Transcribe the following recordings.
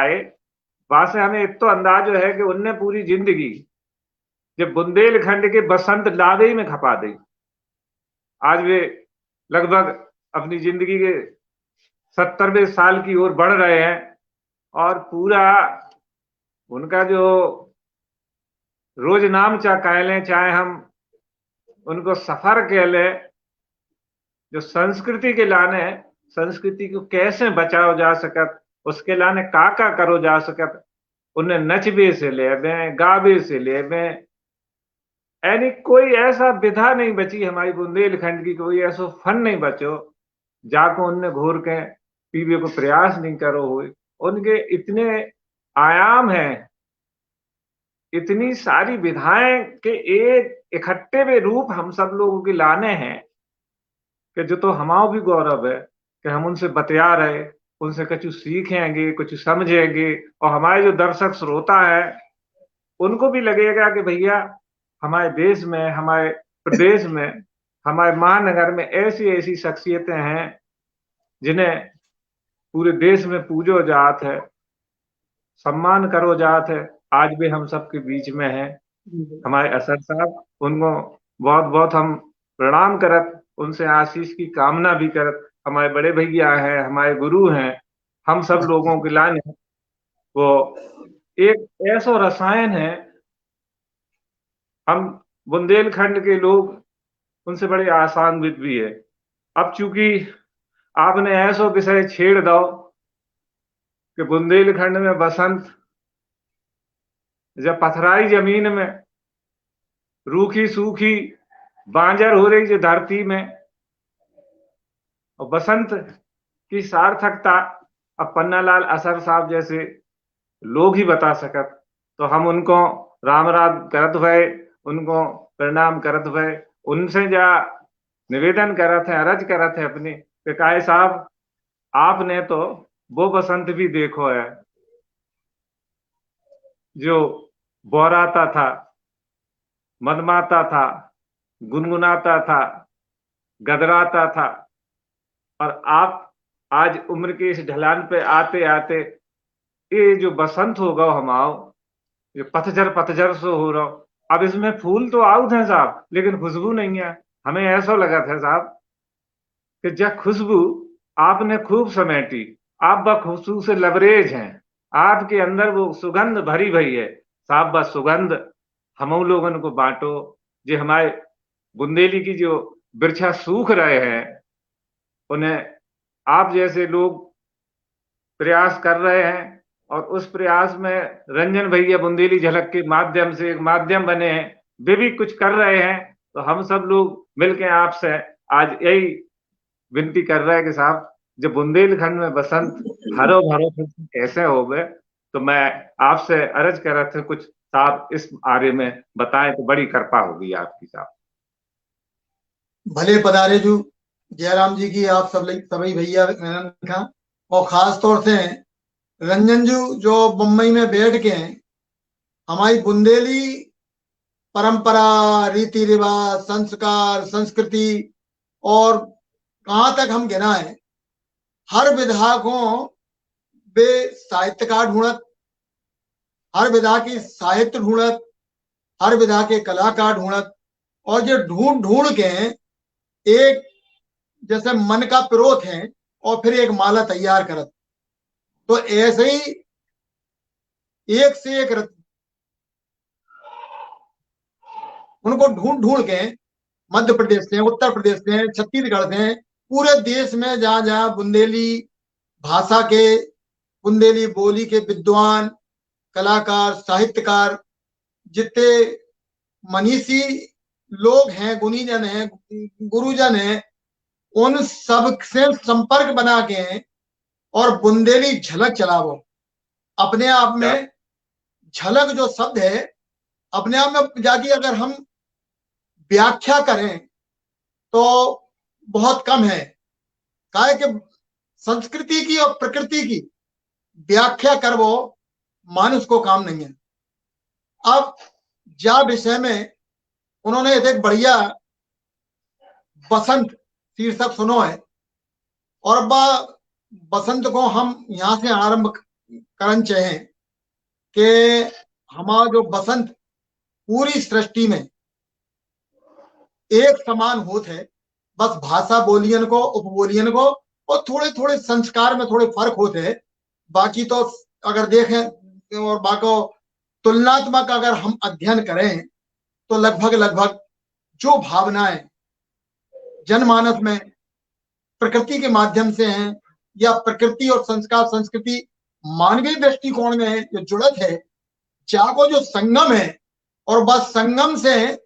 आए, वहां से हमें इतना अंदाज है कि उनने पूरी जिंदगी जब बुंदेलखंड के बसंत लावे में खपा दी। आज वे लगभग अपनी जिंदगी के 70वें साल की ओर बढ़ रहे हैं और पूरा उनका जो रोज नाम कह लें, चाहे हम उनको सफर कह लें, जो संस्कृति के लाने संस्कृति को कैसे बचाओ जा सकत, उसके लाने का करो जा सकत, उन्हें नचबे से ले गावे से ले यानी कोई ऐसा विधा नहीं बची हमारी बुंदेलखंड की, कोई ऐसा फन नहीं बचो जाको उनने घोर के पीवे को प्रयास नहीं करो हुए। उनके इतने आयाम हैं, इतनी सारी विधाएं के एक इकट्ठे में रूप हम सब लोगों के लाने हैं कि जो तो हमारा भी गौरव है कि हम उनसे बतिया रहे, उनसे कुछ सीखेंगे, कुछ समझेंगे, और हमारे जो दर्शक श्रोता है उनको भी लगेगा कि भैया हमारे देश में, हमारे प्रदेश में, हमारे महानगर में ऐसी ऐसी शख्सियतें हैं जिन्हें पूरे देश में पूजो जात है, सम्मान करो जात है। आज भी हम सबके बीच में है हमारे असर साहब, उनको बहुत बहुत हम प्रणाम करत, उनसे आशीष की कामना भी करत। हमारे बड़े भैया हैं, हमारे गुरु हैं, हम सब लोगों के लाने वो एक ऐसा रसायन है, हम बुंदेलखंड के लोग उनसे बड़े आशान्वित भी है। अब चूंकि आपने ऐसा विषय छेड़ दो कि बुंदेलखंड में बसंत जब पथराई जमीन में रूखी सूखी बांजर हो रही जो धरती में, और बसंत की सार्थकता अब पन्नालाल असर साहब जैसे लोग ही बता सकत, तो हम उनको राम राम करत भय, उनको प्रणाम करत भय, उनसे जा निवेदन करत है, अरज करत है अपनी कि काहे साहब आपने तो वो बसंत भी देखो है जो बोराता था, मदमाता था, गुनगुनाता था, गदराता था, और आप आज उम्र के इस ढलान पे आते आते ये जो बसंत होगा हमाओ, ये पतझर पतझर से हो रहा, अब इसमें फूल तो आउट है साहब लेकिन खुशबू नहीं है। हमें ऐसा लगा था साहब कि जब खुशबू आपने खूब समेटी, आप बखुशबू से लबरेज हैं, आपके अंदर वो सुगंध भरी भरी है साहब, बस सुगंध हम लोगों को बांटो। जो हमारे बुंदेली की जो वृक्षा सूख रहे हैं उन्हें आप जैसे लोग प्रयास कर रहे हैं, और उस प्रयास में रंजन भैया बुंदेली झलक के माध्यम से एक माध्यम बने हैं, वे भी कुछ कर रहे हैं। तो हम सब लोग मिलकर आपसे आज यही विनती कर रहे हैं कि साहब जब बुंदेलखंड में बसंत हरो भरो कैसे हो गए, तो मैं आपसे अर्ज कर रहा था कुछ साहब इस बारे में बताएं तो बड़ी कृपा होगी आपकी साहब। भले पधारे जो जयराम जी की आप सब सभी भैया का, और खास तौर से रंजन जी जो बम्बई में बैठ के हमारी बुंदेली परंपरा, रीति रिवाज, संस्कार, संस्कृति और कहां तक हम गिना है, हर विधा को वे साहित्यकार ढूंढत, हर विधा की साहित्य ढूंढत, हर विधा के कलाकार ढूंढत, और जो ढूंढ ढूंढ के एक जैसे मन का पिरोत है और फिर एक माला तैयार करत। तो ऐसे ही एक से एक उनको ढूंढ ढूंढ के मध्य प्रदेश से, उत्तर प्रदेश से, छत्तीसगढ़ से, पूरे देश में जहां जहां बुंदेली भाषा के, बुंदेली बोली के विद्वान, कलाकार, साहित्यकार, जितने मनीषी लोग हैं, गुणीजन हैं, गुरुजन हैं, उन सब से संपर्क बना के और बुंदेली झलक चलावो। अपने आप में झलक जो शब्द है, अपने आप में जाके अगर हम व्याख्या करें तो बहुत कम है। काहे कि संस्कृति की और प्रकृति की व्याख्या कर वो मानुष को काम नहीं है। अब जा विषय में उन्होंने एक बढ़िया बसंत शीर्षक सुनो है, और बसंत को हम यहां से आरंभ क्रंच है कि हमारा जो बसंत पूरी सृष्टि में एक समान होत है, बस भाषा बोलियन को उपबोलियन को और थोड़े थोड़े संस्कार में थोड़े फर्क होते हैं। बाकी तो अगर देखें और बाको तुलनात्मक अगर हम अध्ययन करें तो लगभग लगभग जो भावनाएं जनमानस में प्रकृति के माध्यम से हैं या प्रकृति और संस्कार संस्कृति मानवीय दृष्टिकोण में है, जो जुड़त है, जाको जो संगम है, और बस संगम से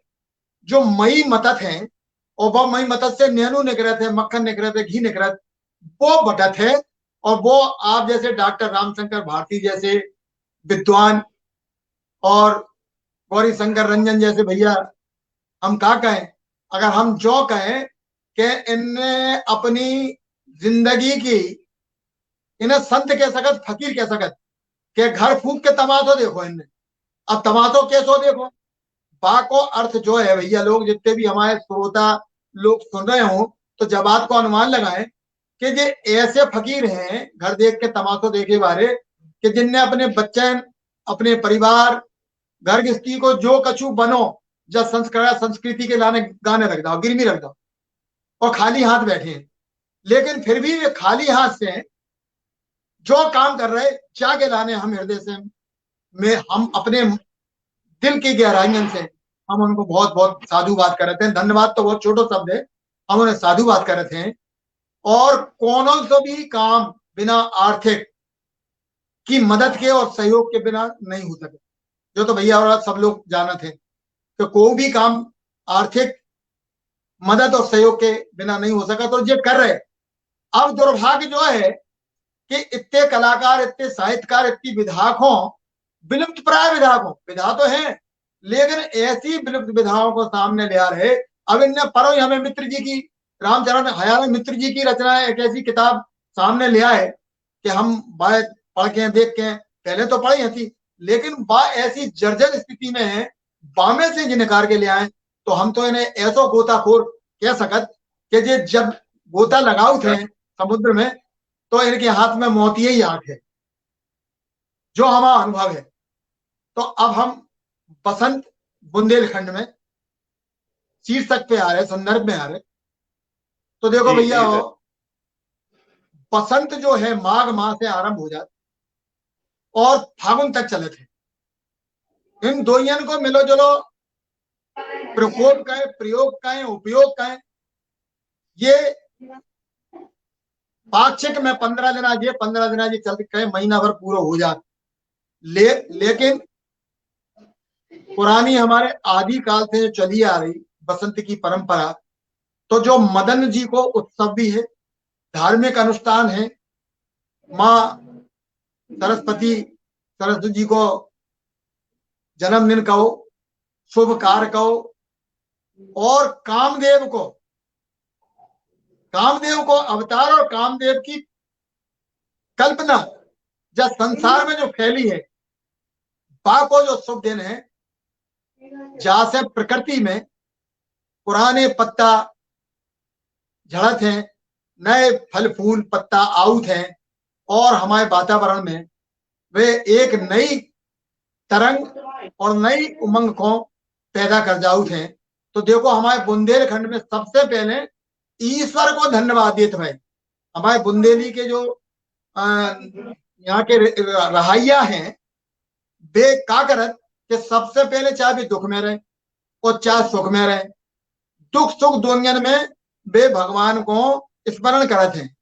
जो मई मतत है और वह मई मतत से नेनू निकलत है, मक्खन निकलत है, घी निकलत, वो बटत है। और वो आप जैसे डॉक्टर रामशंकर भारती जैसे विद्वान और गौरी शंकर रंजन जैसे भैया हम क्या कहें, अगर हम जो कहें कि इनने अपनी जिंदगी की, इन्हें संत कह सकत, फकीर कह सकत, के घर फूक के तमाशो देखो इनने, अब तमाशो कैसो देखो। बा को अर्थ जो है भैया, लोग जितने भी हमारे श्रोता लोग सुन रहे हो तो जब बात को अनुमान लगाएं कि ये ऐसे फकीर हैं घर देख के तमाशो देखे बारे, कि जिनने अपने बच्चे, अपने परिवार, घर गृहस्थी को जो कछु बनो, जब संस्कार संस्कृति के लाने गाने रख दो, गिरवी रख दो, और खाली हाथ बैठे हैं। लेकिन फिर भी वे खाली हाथ से जो काम कर रहे जाके लाने हम हृदय से में हम अपने दिल की गहराइयों से हम उनको बहुत बहुत साधुवाद करते हैं। धन्यवाद तो बहुत छोटो शब्द है, हम उन्हें साधुवाद करते हैं। और कोनो से भी काम बिना आर्थिक की मदद के और सहयोग के बिना नहीं हो सके, जो तो भैया और सब लोग जानत हैं कि कोई भी काम आर्थिक मदद और सहयोग के बिना नहीं हो सका, तो ये कर रहे। अब दुर्भाग्य जो है कि इतने कलाकार, इतने साहित्यकार, इतनी विधायक हो, विलुप्त प्राय विधायक हो, विधा तो है लेकिन ऐसी विलुप्त विधाओं को सामने ले आ रहे। अब इनने पढ़ो ही हमें मित्र जी की, रामचरण हयारण मित्र जी की रचना एक ऐसी किताब सामने ले आए कि हम बात पढ़ के देख के, पहले तो पढ़ी थी लेकिन बा ऐसी जर्जर स्थिति में है, बामे से जी निकाल के ले आए। तो हम तो इन्हें ऐसो गोताखोर कह सकत कि जे जब गोता लगाऊ थे समुद्र में तो इनके हाथ में मोतिये ही आंख है, जो हमारा अनुभव है। तो अब हम बसंत बुंदेलखंड में शीर्षक पे आ रहे, संदर्भ में आ रहे। तो देखो भैया, बसंत जो है माघ माह से आरंभ हो जाता और फागुन तक चले थे। इन दोयन को मिलो जुलो प्रकोप कहें, प्रयोग कहें, उपयोग कहें, ये पाक्षिक में 15 दिन, ये 15 दिन ये चलते कहें, महीना भर पूरा हो जाता। लेकिन पुरानी हमारे आदि काल से चली आ रही बसंत की परंपरा, तो जो मदन जी को उत्सव भी है, धार्मिक अनुष्ठान है, माँ सरस्वती जी को जन्मदिन कहो, शुभ कार्य कहो, और कामदेव को अवतार और कामदेव की कल्पना जब संसार में जो फैली है, बा को जो शुभ दिन है, जहां से प्रकृति में पुराने पत्ता झड़त हैं, नए फल फूल पत्ता आउट हैं, और हमारे वातावरण में वे एक नई तरंग और नई उमंग को पैदा कर जाउत हैं। तो देखो हमारे बुंदेलखंड में सबसे पहले ईश्वर को धन्यवाद देते भाई। हमारे बुंदेली के जो यहाँ के रहाइया हैं, वे का करत कि सबसे पहले चाहे भी दुख में रहे और चाहे सुख में रहे, दुख सुख दोनों में वे भगवान को स्मरण करते हैं।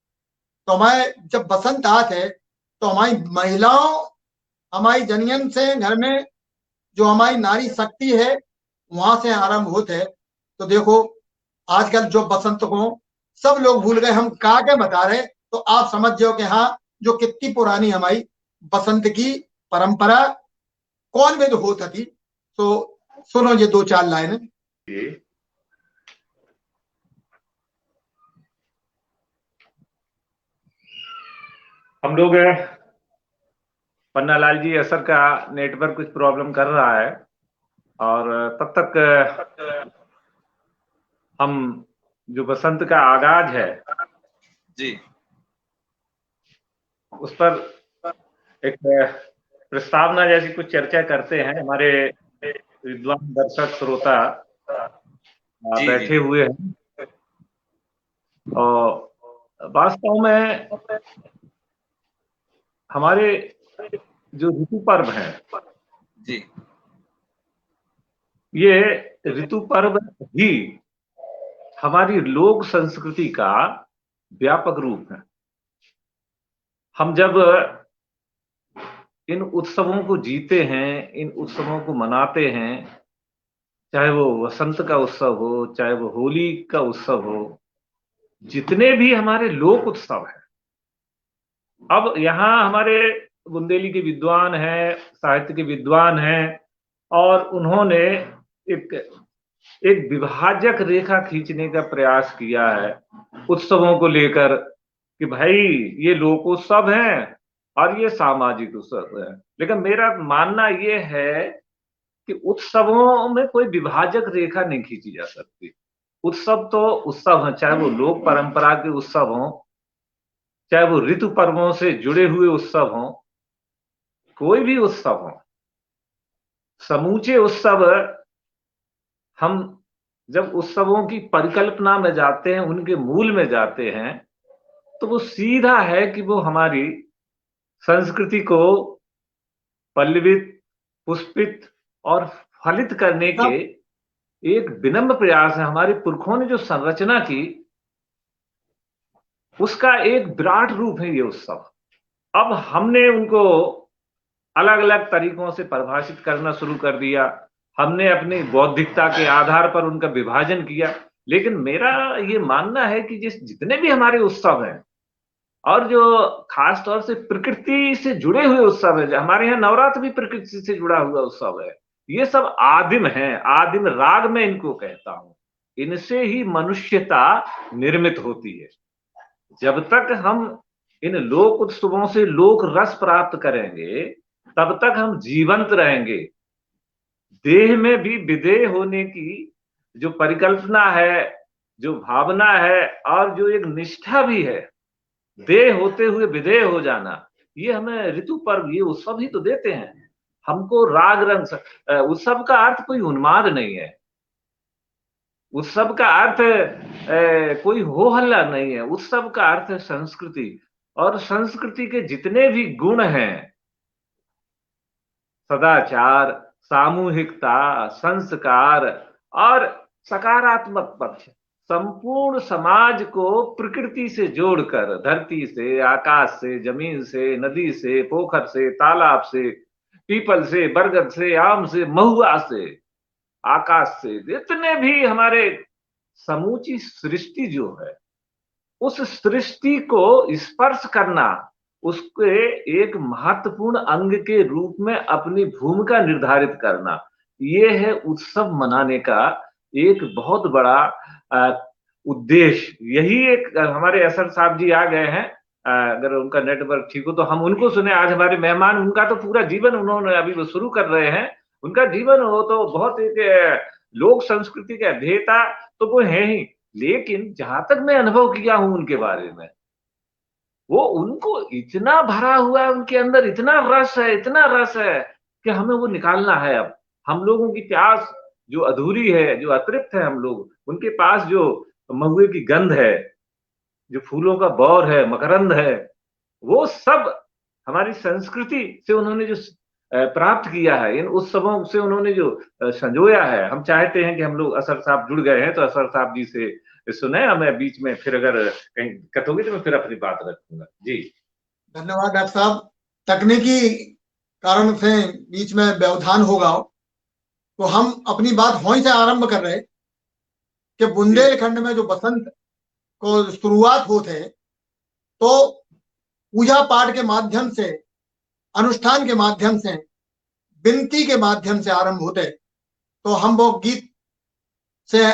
तो हमारे जब बसंत आते है तो हमारी महिलाओं, हमारी जनियन से घर में जो हमारी नारी शक्ति है वहां से आरंभ होते है। तो देखो आजकल जो बसंत को सब लोग भूल गए, हम का के बता रहे, तो आप समझ जाओ कि हाँ जो कितनी पुरानी हमारी बसंत की परंपरा कौन वेद होता थी। तो सुनो ये 2-4 लाइन। हम लोग पन्नालाल जी असर का नेटवर्क कुछ प्रॉब्लम कर रहा है, और तब तक हम जो बसंत का आगाज है जी उस पर एक प्रस्तावना जैसी कुछ चर्चा करते हैं। हमारे विद्वान दर्शक श्रोता जी जी बैठे हुए हैं, और वास्तव में हमारे जो ऋतु पर्व हैं, जी ये ऋतु पर्व ही हमारी लोक संस्कृति का व्यापक रूप है। हम जब इन उत्सवों को जीते हैं, इन उत्सवों को मनाते हैं, चाहे वो वसंत का उत्सव हो, चाहे वो होली का उत्सव हो, जितने भी हमारे लोक उत्सव हैं, अब यहाँ हमारे बुंदेली के विद्वान हैं, साहित्य के विद्वान हैं, और उन्होंने एक एक विभाजक रेखा खींचने का प्रयास किया है उत्सवों को लेकर, कि भाई ये लोकोत्सव हैं और ये सामाजिक उत्सव है। लेकिन मेरा मानना ये है कि उत्सवों में कोई विभाजक रेखा नहीं खींची जा सकती। उत्सव तो उत्सव है, चाहे वो लोक परंपरा के उत्सव हों, चाहे वो ऋतु पर्वों से जुड़े हुए उत्सव हों, कोई भी उत्सव हो, समूचे उत्सव हम जब उत्सवों की परिकल्पना में जाते हैं, उनके मूल में जाते हैं, तो वो सीधा है कि वो हमारी संस्कृति को पल्लवित, पुष्पित और फलित करने के एक विनम्र प्रयास है। हमारे पुरखों ने जो संरचना की, उसका एक विराट रूप है ये उत्सव। अब हमने उनको अलग अलग तरीकों से परिभाषित करना शुरू कर दिया, हमने अपनी बौद्धिकता के आधार पर उनका विभाजन किया। लेकिन मेरा ये मानना है कि जितने भी हमारे उत्सव हैं, और जो खास तौर से प्रकृति से जुड़े हुए उत्सव है, हमारे यहाँ नवरात्र भी प्रकृति से जुड़ा हुआ उत्सव है, ये सब आदिम हैं, आदिम राग में इनको कहता हूं। इनसे ही मनुष्यता निर्मित होती है। जब तक हम इन लोक उत्सवों से लोक रस प्राप्त करेंगे, तब तक हम जीवंत रहेंगे। देह में भी विदेह होने की जो परिकल्पना है, जो भावना है, और जो एक निष्ठा भी है, देह होते हुए विदेह हो जाना, ये हमें ऋतु पर्व, ये उत्सव ही तो देते हैं हमको। राग रंग उत्सव का अर्थ कोई उन्माद नहीं है, उत्सव का अर्थ कोई हो हल्ला नहीं है। उत्सव का अर्थ है संस्कृति, और संस्कृति के जितने भी गुण हैं, सदाचार, सामूहिकता, संस्कार और सकारात्मक पक्ष, संपूर्ण समाज को प्रकृति से जोड़कर, धरती से, आकाश से, जमीन से, नदी से, पोखर से, तालाब से, पीपल से, बरगद से, आम से, महुआ से, आकाश से, जितने भी हमारे समूची सृष्टि जो है, उस सृष्टि को स्पर्श करना, उसके एक महत्वपूर्ण अंग के रूप में अपनी भूमिका निर्धारित करना, ये है उत्सव मनाने का एक बहुत बड़ा उद्देश्य। यही एक हमारे असर साहब जी आ गए हैं, अगर उनका नेटवर्क ठीक हो तो हम उनको सुने। आज हमारे मेहमान, उनका तो पूरा जीवन उन्होंने अभी वो शुरू कर रहे हैं, उनका जीवन हो तो बहुत एक लोक संस्कृति के अध्येता तो वो है ही। लेकिन जहां तक मैं अनुभव किया हूं उनके बारे में, वो उनको इतना भरा हुआ है, उनके अंदर इतना रस है, इतना रस है कि हमें वो निकालना है। अब हम लोगों की प्यास जो अधूरी है, जो अतृप्त है, हम लोग उनके पास जो महुए की गंध है, जो फूलों का बौर है, मकरंद है, वो सब हमारी संस्कृति से उन्होंने जो प्राप्त किया है, इन उत्सवों से उन्होंने जो संजोया है। हम चाहते हैं कि हम लोग, असर साहब जुड़ गए हैं तो असर साहब जी से सुने। मैं बीच में फिर अगर कहीं दिक्कत होगी तो मैं फिर अपनी बात रखूंगा। जी धन्यवाद डॉक्टर साहब। तकनीकी कारण से बीच में व्यवधान होगा, तो हम अपनी बात वहीं से आरंभ कर रहे कि बुंदेलखंड में जो बसंत को शुरुआत होते, तो पूजा पाठ के माध्यम से, अनुष्ठान के माध्यम से, विनती के माध्यम से आरंभ होते। तो हम वो गीत से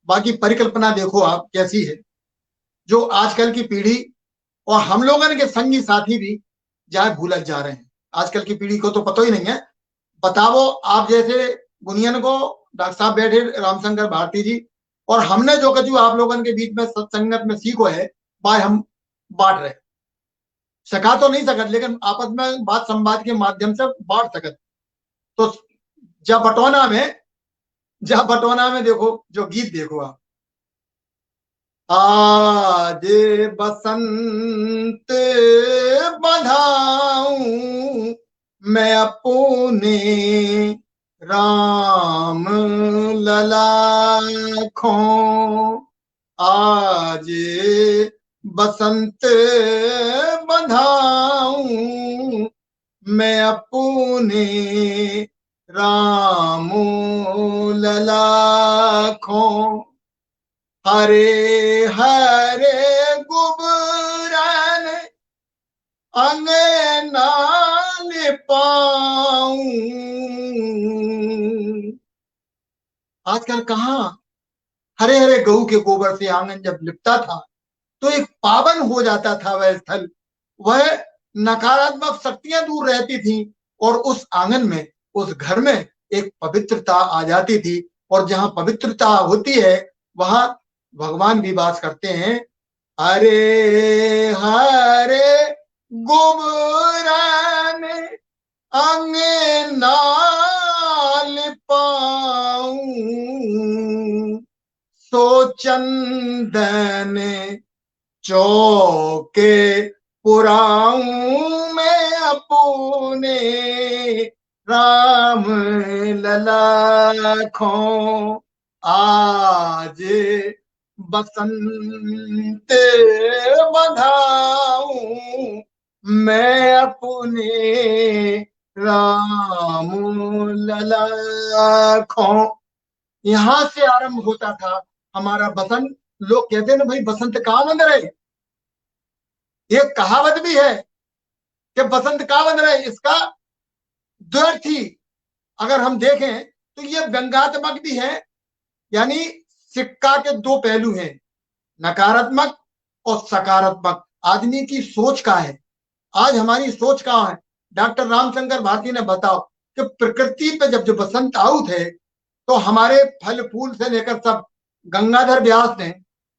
बाकी परिकल्पना देखो आप कैसी है, जो आजकल की पीढ़ी और हम लोगों के संगी साथी भी जहाँ भूलत जा रहे हैं। आजकल की पीढ़ी को तो पता ही नहीं है। बताओ आप जैसे गुनियन को डॉक्टर साहब बैठे, रामशंकर भारती जी, और हमने जो कछु आप लोगों के बीच में सत्संगत में सीखो है, बाय हम बांट रहे। सका तो नहीं सकत, लेकिन आपस में बात संवाद के माध्यम से बांट सकत। तो जा बटोना में देखो जो गीत देखो आप, आज बसंत बधाऊं मैं अपने राम लला खो, आज बसंत बधाऊं मैं अपने राम लला खो, हरे हरे गुबरन अंगना लिपाऊं। आजकल कहाँ हरे हरे गऊ के गोबर से आंगन जब लिपता था तो एक पावन हो जाता था वह स्थल, वह नकारात्मक शक्तियां दूर रहती थी और उस आंगन में, उस घर में एक पवित्रता आ जाती थी। और जहां पवित्रता होती है वहां भगवान भी वास करते हैं। हरे हरे गोबरन अंगना लिपाऊं सो चंदन चौके पुराऊं मैं अपने राम लला खो, आज बसंत बधाऊं मैं अपने राम लला खो। यहां से आरंभ होता था हमारा बसंत। लोग कहते हैं ना भाई बसंत कहाँ बंद रहे, एक कहावत भी है कि बसंत कहाँ बंद रहे। इसका द्व्यर्थी अगर हम देखें तो ये व्यंग्यात्मक भी है, यानी सिक्का के दो पहलू हैं, नकारात्मक और सकारात्मक। आदमी की सोच का है, आज हमारी सोच कहाँ है। डॉक्टर रामशंकर भारती ने बताओ कि प्रकृति पे जब जो बसंत आउट है तो हमारे फल फूल से लेकर सब, गंगाधर व्यास ने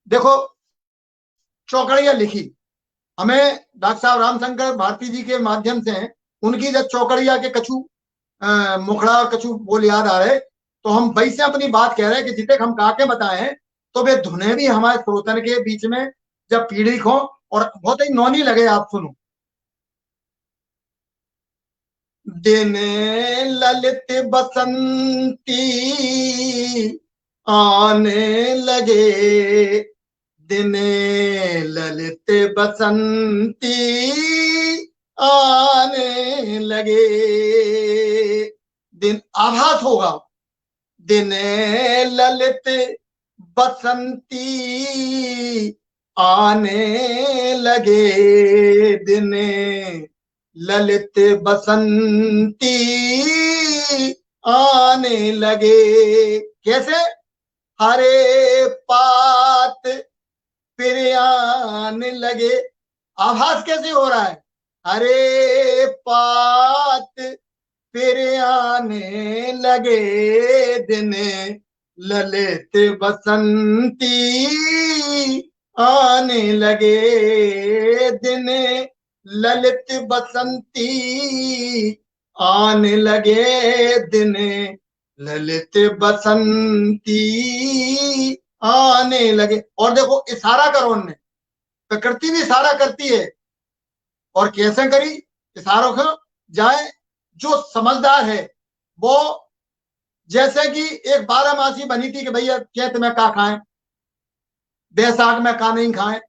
देखो चौकड़ियां लिखी, हमें डॉक्टर साहब रामशंकर भारती जी के माध्यम से उनकी जब चौकड़िया के कछु मुखड़ा और कछु बोल याद आ रहे, तो हम वैसे अपनी बात कह रहे हैं कि जितने हम काके बताए हैं तो वे धुने भी हमारे श्रोतन के बीच में जब पीढ़ी हो और बहुत ही नौनी लगे। आप सुनो, दिन ललित बसंती आने लगे, दिन ललित बसंती आने लगे, दिन आभास होगा, दिन ललित बसंती आने लगे, दिन ललित बसंती आने लगे। कैसे? हरे पात फिर आने लगे। आभास कैसे हो रहा है? हरे पात फिर आने लगे, दिन ललित बसंती आने लगे, दिन ललित बसंती आने लगे, दिन ललित बसंती आने लगे। और देखो इशारा करो, उनने प्रकृति भी इशारा करती है। और कैसे करी? इशारों को जाए जो समझदार है वो, जैसे कि एक 12 बनी थी कि भैया चैत में का खाएं, बैसाख में का नहीं खाएं,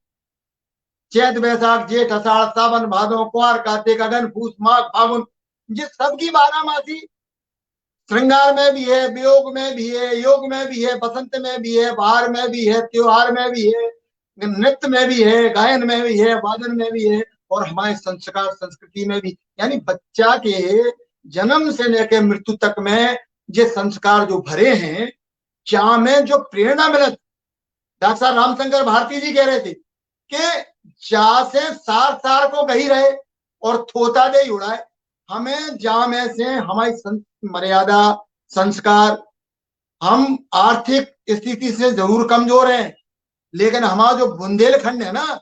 चैत बैसाख जेठ अषाढ़ सावन भादो कुंवर कार्तिक अगन पूस माघ फागुन, ये सबकी 12 श्रृंगार में भी है, वियोग में भी है, योग में भी है, बसंत में भी है, बहार में भी है, त्योहार में भी है, नृत्य में भी है, गायन में भी है, वादन में भी है, और हमारे संस्कार संस्कृति में भी। यानी बच्चा के जन्म से लेकर मृत्यु तक में ये संस्कार जो भरे हैं, क्या में जो प्रेरणा मिलत। डॉक्टर साहब रामशंकर भारती जी कह रहे थे कि जा से सार सार को गही रहे और थोता दे उड़ाए। हमें जा में से हमारी मर्यादा संस्कार, हम आर्थिक स्थिति से जरूर कमजोर हैं, लेकिन हमारा जो बुंदेलखंड है ना,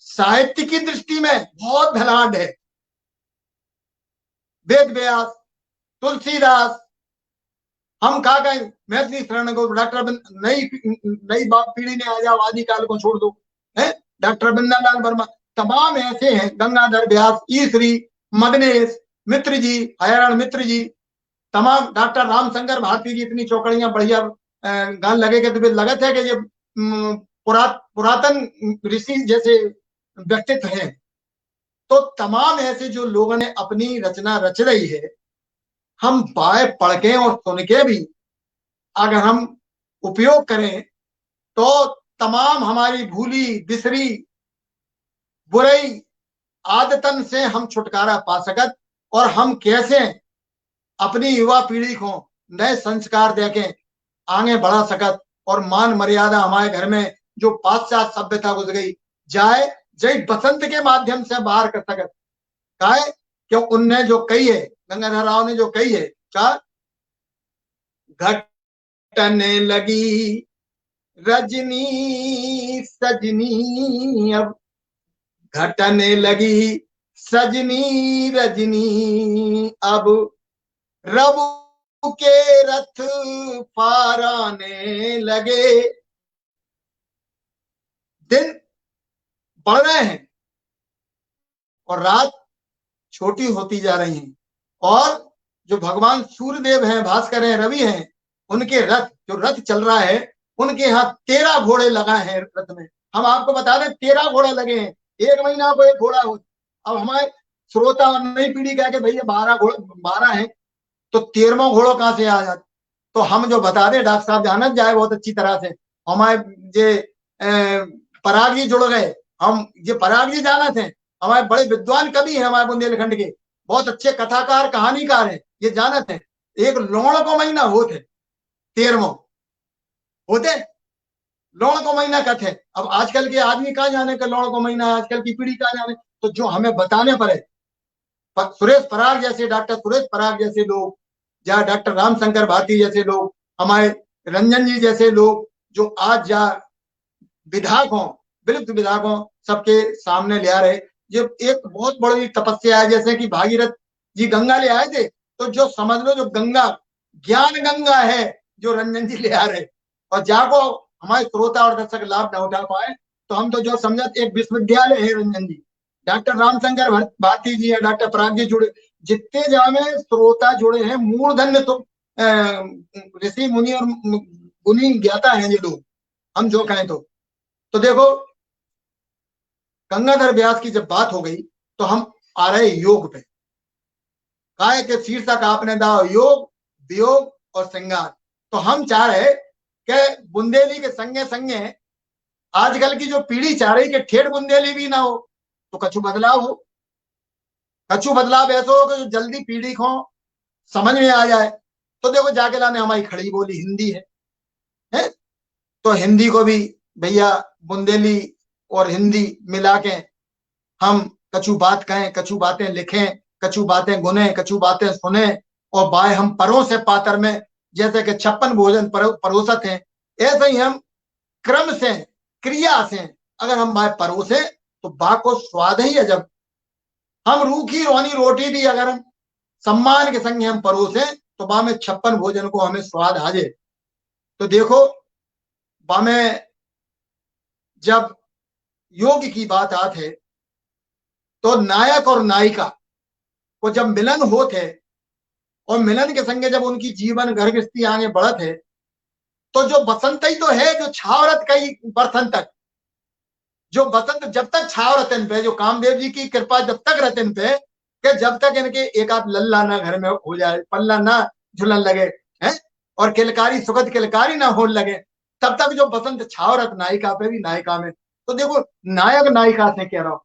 साहित्य की दृष्टि में बहुत धनाढ़ है। वेद व्यास, तुलसीदास, हम कहा गए मैथिली शरण को, डॉक्टर नई पीढ़ी ने आ जाओ, आदिकाल को छोड़ दो, है डॉक्टर बंदालाल वर्मा, तमाम ऐसे हैं, गंगाधर व्यास, ईश्वरी, मगनेश मित्र जी, हयारण मित्र जी, तमाम डॉक्टर रामशंकर भारती जी, इतनी चौकड़ियां बढ़िया गान लगे के तो लगत है कि ये पुरातन ऋषि जैसे व्यक्तित्व हैं। तो तमाम ऐसे जो लोगों ने अपनी रचना रच रही है, हम बाय पढ़ के और सुन के भी अगर हम उपयोग करें तो तमाम हमारी भूली बिसरी बुराई आदतन से हम छुटकारा पा सकत, और हम कैसे अपनी युवा पीढ़ी को नए संस्कार देके आगे बढ़ा सकत, और मान मर्यादा हमारे घर में जो पाश्चात्य सभ्यता घुस गई जाए जय बसंत के माध्यम से बाहर कर सकत। काहे क्यों उनने जो कही है, गंगाधर राव ने जो कही है, क्या घटने लगी रजनी सजनी, अब घटने लगी सजनी रजनी, अब रब के रथ फहराने लगे। दिन बढ़ रहे हैं और रात छोटी होती जा रही है, और जो भगवान सूर्यदेव हैं, भास्कर हैं, रवि हैं, उनके रथ, जो रथ चल रहा है, उनके यहाँ 13 घोड़े लगाए हैं रथ में। हम आपको बता दें 13 घोड़े लगे हैं, एक महीना को एक घोड़ा हो। अब हमारे श्रोता और नई पीढ़ी कह के भैया 12 है, तो 13वां घोड़ो कहां से आ जाता? तो हम जो बता दें, डॉक्टर साहब जानत जाए बहुत अच्छी तरह से, हमारे जे पराग जी जुड़ गए, हम ये पराग जी जाना थे, हमारे बड़े विद्वान कवि हैं हमारे बुंदेलखंड के, बहुत अच्छे कथाकार कहानीकार हैं, ये जानत है। एक लोण को महीना होते 13वां होते, लोण को महीना कथे। अब आजकल के आदमी कहाँ जाने का लोण को महीना, आजकल की पीढ़ी कहाँ जाने, तो जो हमें बताने पड़े, सुरेश पराग जैसे, डॉक्टर सुरेश पराग जैसे लोग, या डॉक्टर रामशंकर भारती जैसे लोग, हमारे रंजन जी जैसे लोग, जो आज जा विधायकों, विलुप्त विधायकों सबके सामने ले आ रहे। ये एक बहुत बड़ी तपस्या है, जैसे कि भागीरथ जी गंगा ले आए थे, तो जो समझ लो जो गंगा ज्ञान गंगा है, जो रंजन जी ले आ रहे, और जाको हमारे श्रोता और दर्शक लाभ न उठा पाए, तो हम तो जो समझते एक विश्वविद्यालय है रंजन जी, डॉक्टर रामशंकर भारती जी है, डॉक्टर पराग जी जुड़े, जितने जामे श्रोता जुड़े हैं, मूर्धन्य तो ऋषि मुनि और गुनी ज्ञाता हैं ये लोग, हम जो कहें तो देखो गंगाधर व्यास की जब बात हो गई तो हम आ रहे योग पे। काय के शीर्षक आपने दाओ योग, वियोग और श्रृंगार। तो हम चाह रहे कि बुंदेली के संगे संगे आजकल की जो पीढ़ी चाह रही कि ठेठ बुंदेली भी ना हो, तो कछु बदलाव हो। कछु बदलाव ऐसा हो कि जो जल्दी पीढ़ी को समझ में आ जाए। तो देखो जाके लाने हमारी खड़ी बोली हिंदी है? तो हिंदी को भी भैया बुंदेली और हिंदी मिला के हम कछु बात कहें, कछु बातें लिखें, कछु बातें गुने, कछु बातें सुने, और बाय हम परों से पातर में जैसे कि 56 भोजन परोसत हैं, ऐसे ही हम क्रम से क्रिया से अगर हम बाय परोसे तो बा को स्वाद ही है। जब हम रूखी रोनी रोटी भी अगर हम सम्मान के संग हम परोसे तो बा में 56 भोजन को हमें स्वाद आ जाए। तो देखो बा में जब योग की बात आती है तो नायक और नायिका को जब मिलन होते और मिलन के संगे जब उनकी जीवन घर गृहस्थी आगे बढ़त है, तो जो बसंत ही तो है जो छावरत कई बरसन तक, जो बसंत जब तक छाव रहते पे, जो कामदेव जी की कृपा जब तक रहते पे कि जब तक इनके एक आध लल्ला ना घर में हो जाए, पल्ला ना झुलन लगे हैं, और किलकारी सुखद किलकारी ना हो लगे, तब तक जो बसंत छाव रहत नायिका पे भी नायिका में। तो देखो नायक नायिका से कह रहा हूं,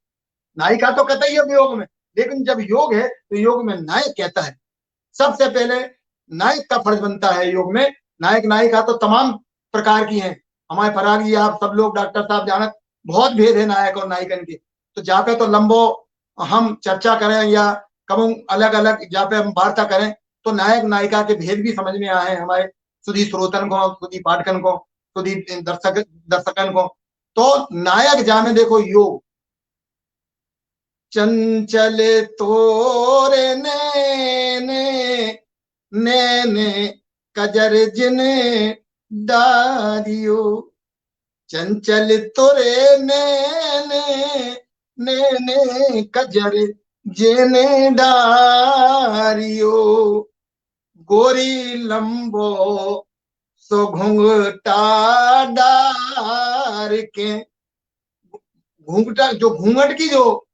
नायिका तो कहता ही है योग में, लेकिन जब योग है तो योग में नायक कहता है। सबसे पहले नायक का फर्ज बनता है योग में। नायक नायिका तो तमाम प्रकार की हैं, हमारे पराग जी आप सब लोग डॉक्टर साहब जानत बहुत भेद है नायक और नायिकन के। तो जहाँ पे तो लंबो हम चर्चा करें या कब अलग अलग जहाँ पे हम वार्ता करें तो नायक नायिका के भेद भी समझ में आए हमारे सुधी श्रोतन को, सुधी पाठकन को, सुधी दर्शकन को। तो नायक जहाँ में देखो योग, चंचल तोरे नैने, नैने कजर जिने डारियो। चंचल तोरे नैने, नैने कजर जिने डारियो। गोरी लंबो सो घूंघटा डार के। घूंघटा, जो घूंघट की जो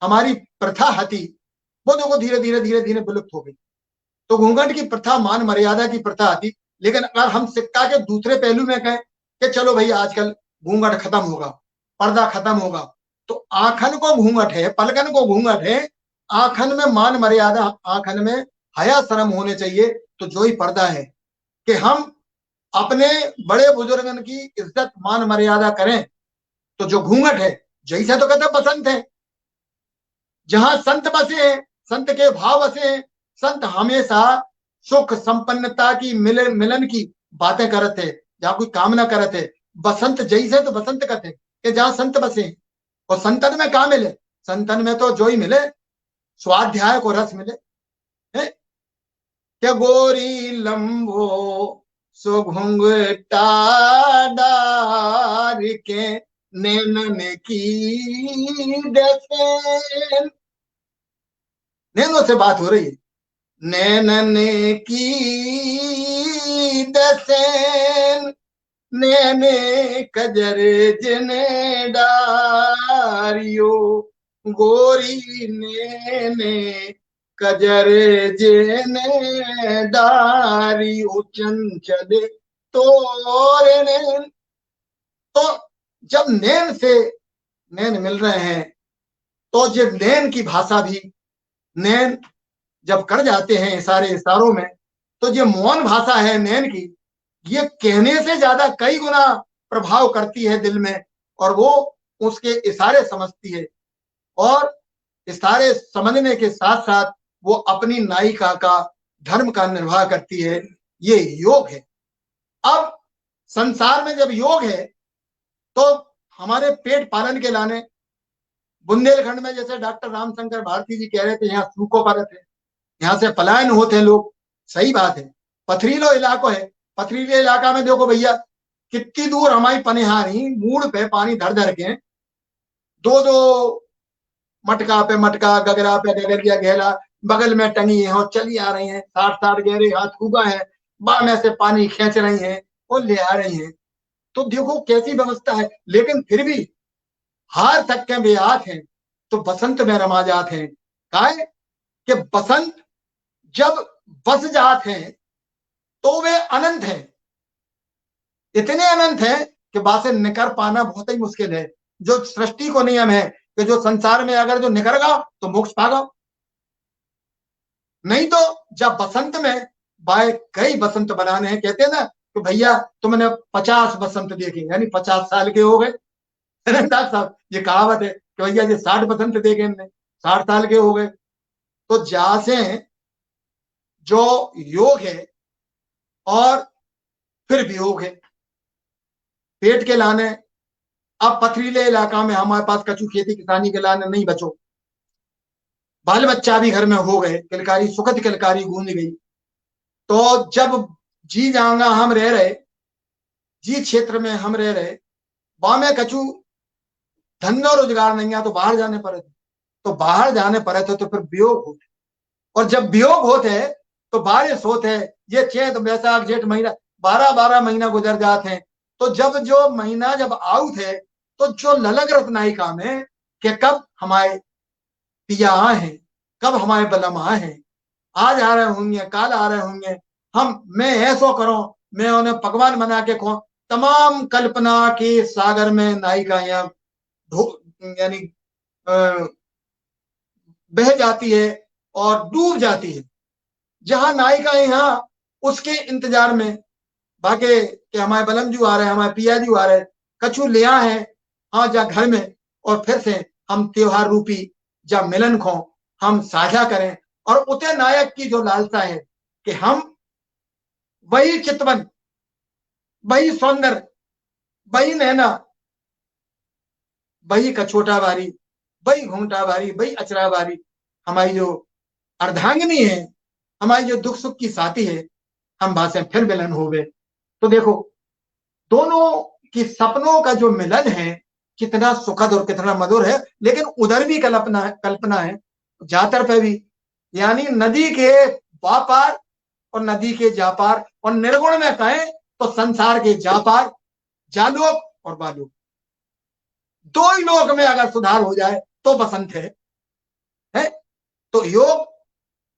हमारी प्रथा थी, वो देखो धीरे धीरे धीरे धीरे विलुप्त हो गई। तो घूंघट की प्रथा, मान मर्यादा की प्रथा थी। लेकिन अगर हम सिक्का के दूसरे पहलू में कहें कि चलो भाई आजकल घूंघट खत्म होगा, पर्दा खत्म होगा, तो आंखन को घूंघट है, पलकन को घूंघट है, आंखन में मान मर्यादा, आंखन में हया शर्म होने चाहिए। तो जो ही पर्दा है कि हम अपने बड़े बुजुर्गन की इज्जत मान मर्यादा करें। तो जो घूंघट है, जैसे तो कहते बसंत है, जहां संत बसे हैं, संत के भाव बसे हैं, संत हमेशा सुख संपन्नता की मिलन की बातें करते हैं, जहां कोई कामना करते हैं। बसंत जैसे तो बसंत कहते कि जहां संत बसे हैं। और संतन में क्या मिले? संतन में तो जो ही मिले, स्वाध्याय को रस मिले है। क्या गोरी लंबो सो घुंघटा डार के, नैनन की डसे। नैनों से बात हो रही है। नैनन की डसेन, नैने कजर जिने डारियो। गोरी नैने कजर जिने डारियो। चंचल तोरे नैन। तो जब नैन से नैन मिल रहे हैं, तो जब नैन की भाषा भी, नैन जब कर जाते हैं इशारे इशारों में, तो जो मौन भाषा है नैन की, ये कहने से ज्यादा कई गुना प्रभाव करती है दिल में। और वो उसके इशारे समझती है, और इशारे समझने के साथ साथ वो अपनी नायिका का धर्म का निर्वाह करती है। ये योग है। अब संसार में जब योग है, तो हमारे पेट पालन के लाने बुंदेलखंड में, जैसे डॉक्टर रामशंकर भारती जी कह रहे थे, यहाँ सूखो परत है, यहाँ से पलायन होते हैं लोग। सही बात है, पथरीलो इलाको है। पथरीले इलाका में देखो भैया, कितनी दूर हमारी पनिहारी मूड पे पानी धर धर के, दो दो मटका पे मटका, गगरा पे गगरिया घेला बगल में टंगी है और चली आ रही है। 60-60 गहरे हाथ खूबा है, बाह में से पानी खींच रही है और ले आ रही है। तो देखो कैसी व्यवस्था है। लेकिन फिर भी हार तक के बेहात हैं, तो बसंत में रमा जाते हैं। काहे कि बसंत जब बस जाते हैं, तो वे अनंत है, इतने अनंत है कि बासे निकर पाना बहुत ही मुश्किल है। जो सृष्टि को नियम है कि जो संसार में अगर जो निकर गया तो मोक्ष पागा, नहीं तो जब बसंत में बाय कई बसंत बनाने हैं। कहते हैं ना कि भैया तुमने 50 बसंत देखे, यानी 50 साल के हो गए। डॉक्टर साहब, ये कहावत है कि भैया ये 60 बसंत देखे हमने, 60 साल के हो गए। तो जहां से जो योग है और फिर वियोग है पेट के लाने। अब पथरीले इलाका में हमारे पास कछु खेती किसानी के लाने नहीं बचो, बाल बच्चा भी घर में हो गए, किलकारी सुखद किलकारी गूंज गई। तो जब जी जाऊंगा हम रह रहे, जी क्षेत्र में हम रह रहे, वहां में कछु धंधा रोजगार नहीं है, तो बाहर जाने पड़े थे। तो बाहर जाने पड़े थे तो फिर वियोग होते, और जब वियोग होते तो बारिश होते। ये चैत बैसाख जेठ महीना 12-12 महीना गुजर जाते हैं। तो जब जो महीना जब आउट है, तो जो ललग रत्नायिका में कि कब हमारे पिया आए हैं, कब हमारे बलम आए हैं, आज आ रहे होंगे, काल आ रहे होंगे, मैं ऐसो करो, मैं उन्हें पकवान बना के खो। तमाम कल्पना के सागर में नायिका यहाँ यानी बह जाती है और डूब जाती है। जहां नायिका यहाँ उसके इंतजार में भागे कि हमारे बलमजू आ रहे हैं, हमारे पियाजू आ रहे हैं, कछु लिया है हाँ जा घर में, और फिर से हम त्योहार रूपी जब मिलन खो हम साझा करें। और उते नायक की जो लालसा है कि हम वही चितवन, वही सौंदर्य, वही नैना, वही कछोटा बारी, भाई घूंघटा बारी, भाई अचरा बारी, हमारी जो अर्धांगिनी है, हमारी जो दुख सुख की साथी है, हम भाषा फिर मिलन हो गए। तो देखो दोनों की सपनों का जो मिलन है कितना सुखद और कितना मधुर है। लेकिन उधर भी कल्पना है जातर पे भी, यानी नदी के बापार और नदी के जापार, और निर्गुण में कहें तो संसार के जापार, जालोक और बालोक, दो ही लोक में अगर सुधार हो जाए तो बसंत है? तो योग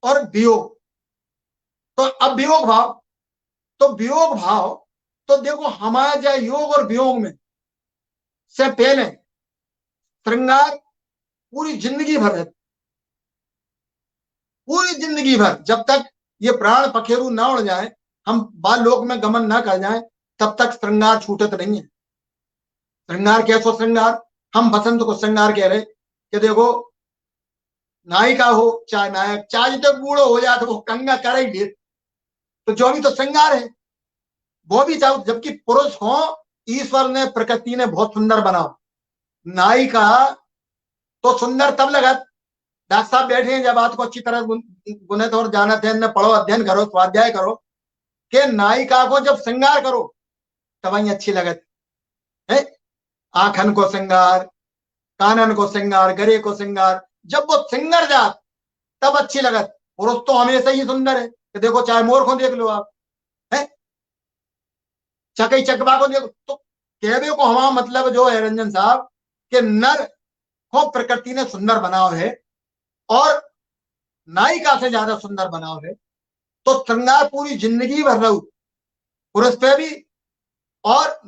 और वियोग, तो अब वियोग भाव, तो वियोग भाव, तो देखो हमारे जो योग और वियोग में से पहले श्रृंगार पूरी जिंदगी भर है, पूरी जिंदगी भर, जब तक ये प्राण पखेरु ना उड़ जाए, हम बाल लोक में गमन ना कर जाए, तब तक श्रृंगार छूटत नहीं है। श्रृंगार कैसो श्रृंगार, हम बसंत को श्रृंगार कह रहे कि देखो नायिका हो चाहे नायक, चाहे तो बूढ़ो हो जाए तो वो कंगा कर ही ले, तो जो भी तो श्रृंगार है वो भी चाहो। जबकि पुरुष हो, ईश्वर ने प्रकृति ने बहुत सुंदर बनाओ, नायिका तो सुंदर तब लगत, डॉक्टर साहब बैठे हैं जब बात को अच्छी तरह गुणित और जानत है, पढ़ो, अध्ययन करो, स्वाध्याय करो, कि नायिका को जब श्रृंगार करो तब वही अच्छी लगत है। आंखन को श्रृंगार, कानन को श्रृंगार, गरे को श्रृंगार, जब वो सिंगर जात तब अच्छी लगत। पुरुष तो हमेशा ही सुंदर है, कि देखो चाहे मोर को देख लो आप, है चकई चकवा को देखो, तो कहवे को हमारा मतलब जो है रंजन साहब कि नर को प्रकृति ने सुंदर बनाओ है और नायिका से ज्यादा सुंदर बनाओ है। तो श्रृंगार पूरी जिंदगी भर रहू, पुरुष पे भी और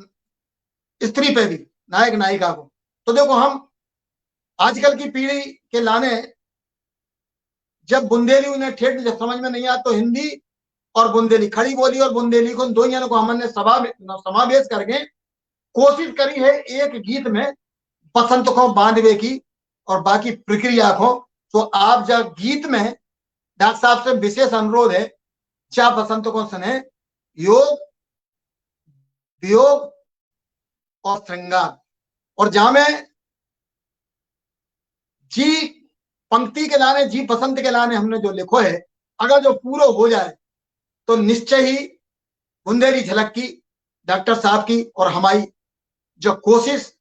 स्त्री पे भी, नायक नायिका को। तो देखो हम आजकल की पीढ़ी के लाने, जब बुंदेली उन्हें ठेठ जब समझ में नहीं आता तो हिंदी और बुंदेली, खड़ी बोली और बुंदेली को, दो जन को हमने समावेश करके कोशिश करी है एक गीत में बसंत को बांधवे की और बाकी प्रक्रिया को। तो आप जब गीत में डॉक्टर साहब से विशेष अनुरोध है, क्या बसंत को सुने, योग वियोग और श्रृंगार, और जहां में जी पंक्ति के लाने, जी बसंत के लाने हमने जो लिखो है, अगर जो पूरा हो जाए तो निश्चय ही बुंदेली झलक की, डॉक्टर साहब की और हमारी जो कोशिश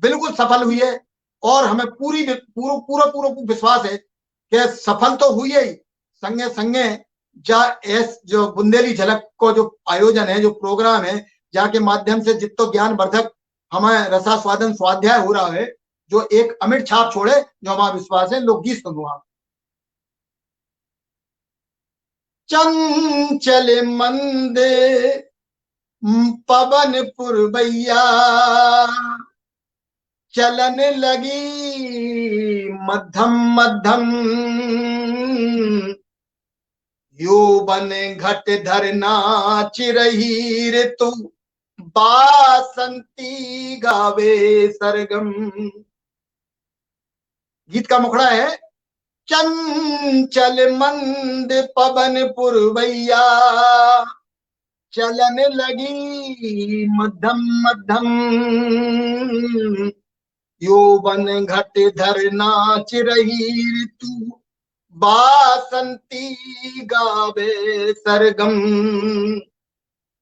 बिल्कुल सफल हुई है। और हमें पूरा विश्वास है कि सफल तो हुई है ही, संगे संगे जो बुंदेली झलक को जो आयोजन है, जो प्रोग्राम है, जाके माध्यम से जितो ज्ञान वर्धक हमें रसा स्वादन स्वाध्याय हो रहा है, जो एक अमिट छाप छोड़े, जो हमारा विश्वास है। लोकगीत सुनो आप। चंचल मंद पवन पुरवैया, चलन लगी मध्यम मध्यम, यौवन घट धर नाच रही ऋतु, बासंती गावे सरगम। गीत का मुखड़ा है, चंचल मंद पवन पुरवैया, चलन लगी मध्यम मध्यम, यौवन घट धर नाच रही ऋतु, बासंती गावे सरगम।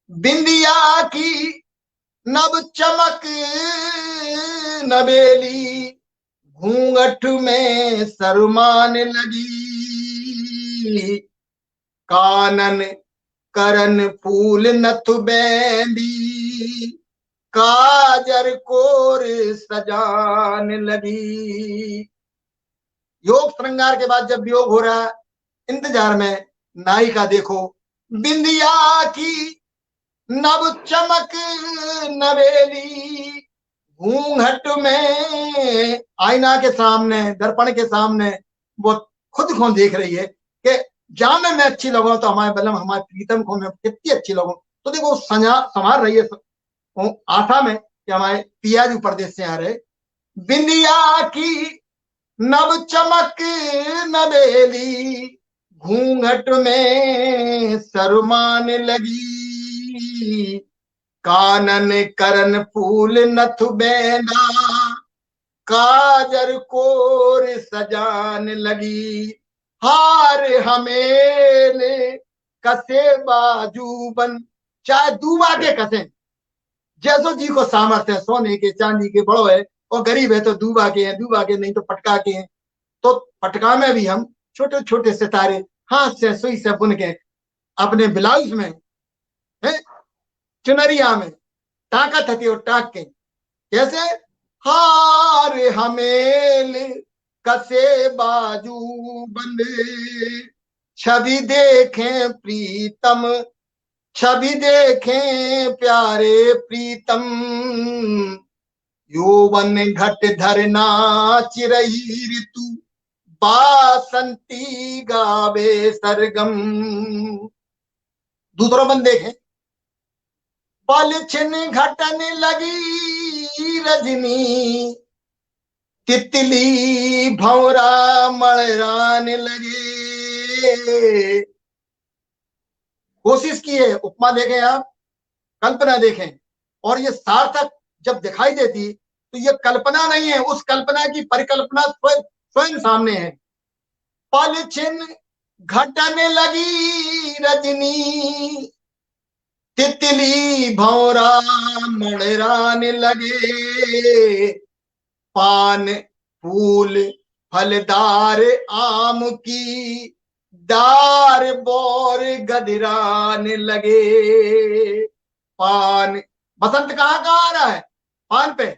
बिंदिया की नब चमक नवेली, घूंघट में शर्मान लगी, कानन करन फूल नथ बेंदी, काजर कोर सजान लगी। योग श्रृंगार के बाद जब योग हो रहा है, इंतजार में नायिका देखो, बिंदिया की नब चमक नवेली, घूंघट में, आईना के सामने, दर्पण के सामने वो खुद को देख रही है कि जहां में मैं अच्छी लगूं तो हमारे बलम, हमारे प्रीतम को मैं कितनी अच्छी लगूं। तो देखो संभाल रही है आशा में कि हमारे पियाजी प्रदेश से आ रहे। बिंदिया की नब चमक नवेली, घूंघट में शर्मान लगी, कानन करन फूल नथ बेंदा, काजर कोर सजान लगी, हार हमेले कसे बाजू बन, चाहे दूबा के कसे। जैसो जी को सामर्थ्य है, सोने के चांदी के बड़ो है, और गरीब है तो दूबा के हैं, दूबा के नहीं तो पटका के हैं। तो पटका में भी हम छोटे छोटे सितारे हाथ से सुई से बुन के अपने ब्लाउज में है, चुनरिया में ताकत थी और टाक के, कैसे हार हमेल कसे बाजू बंदे, छवि देखें प्रीतम, छवि देखें प्यारे प्रीतम, यौवन घट धर नाच रही ऋतु, बासंती गावे सरगम। दूसरा बंद देखें, पल छिन घटन लगी रजनी, तितली भौरा मलरान लगे। कोशिश की है, उपमा देखें आप, कल्पना देखें, और ये सार्थक जब दिखाई देती तो ये कल्पना नहीं है, उस कल्पना की परिकल्पना स्वयं सामने है। पल छिन घटन लगी रजनी, तितली भौरा मणराने लगे, पान फूल फलदार आम की, दार बोर गदराने लगे। पान, बसंत कहाँ कहाँ आ रहा है? पान पे,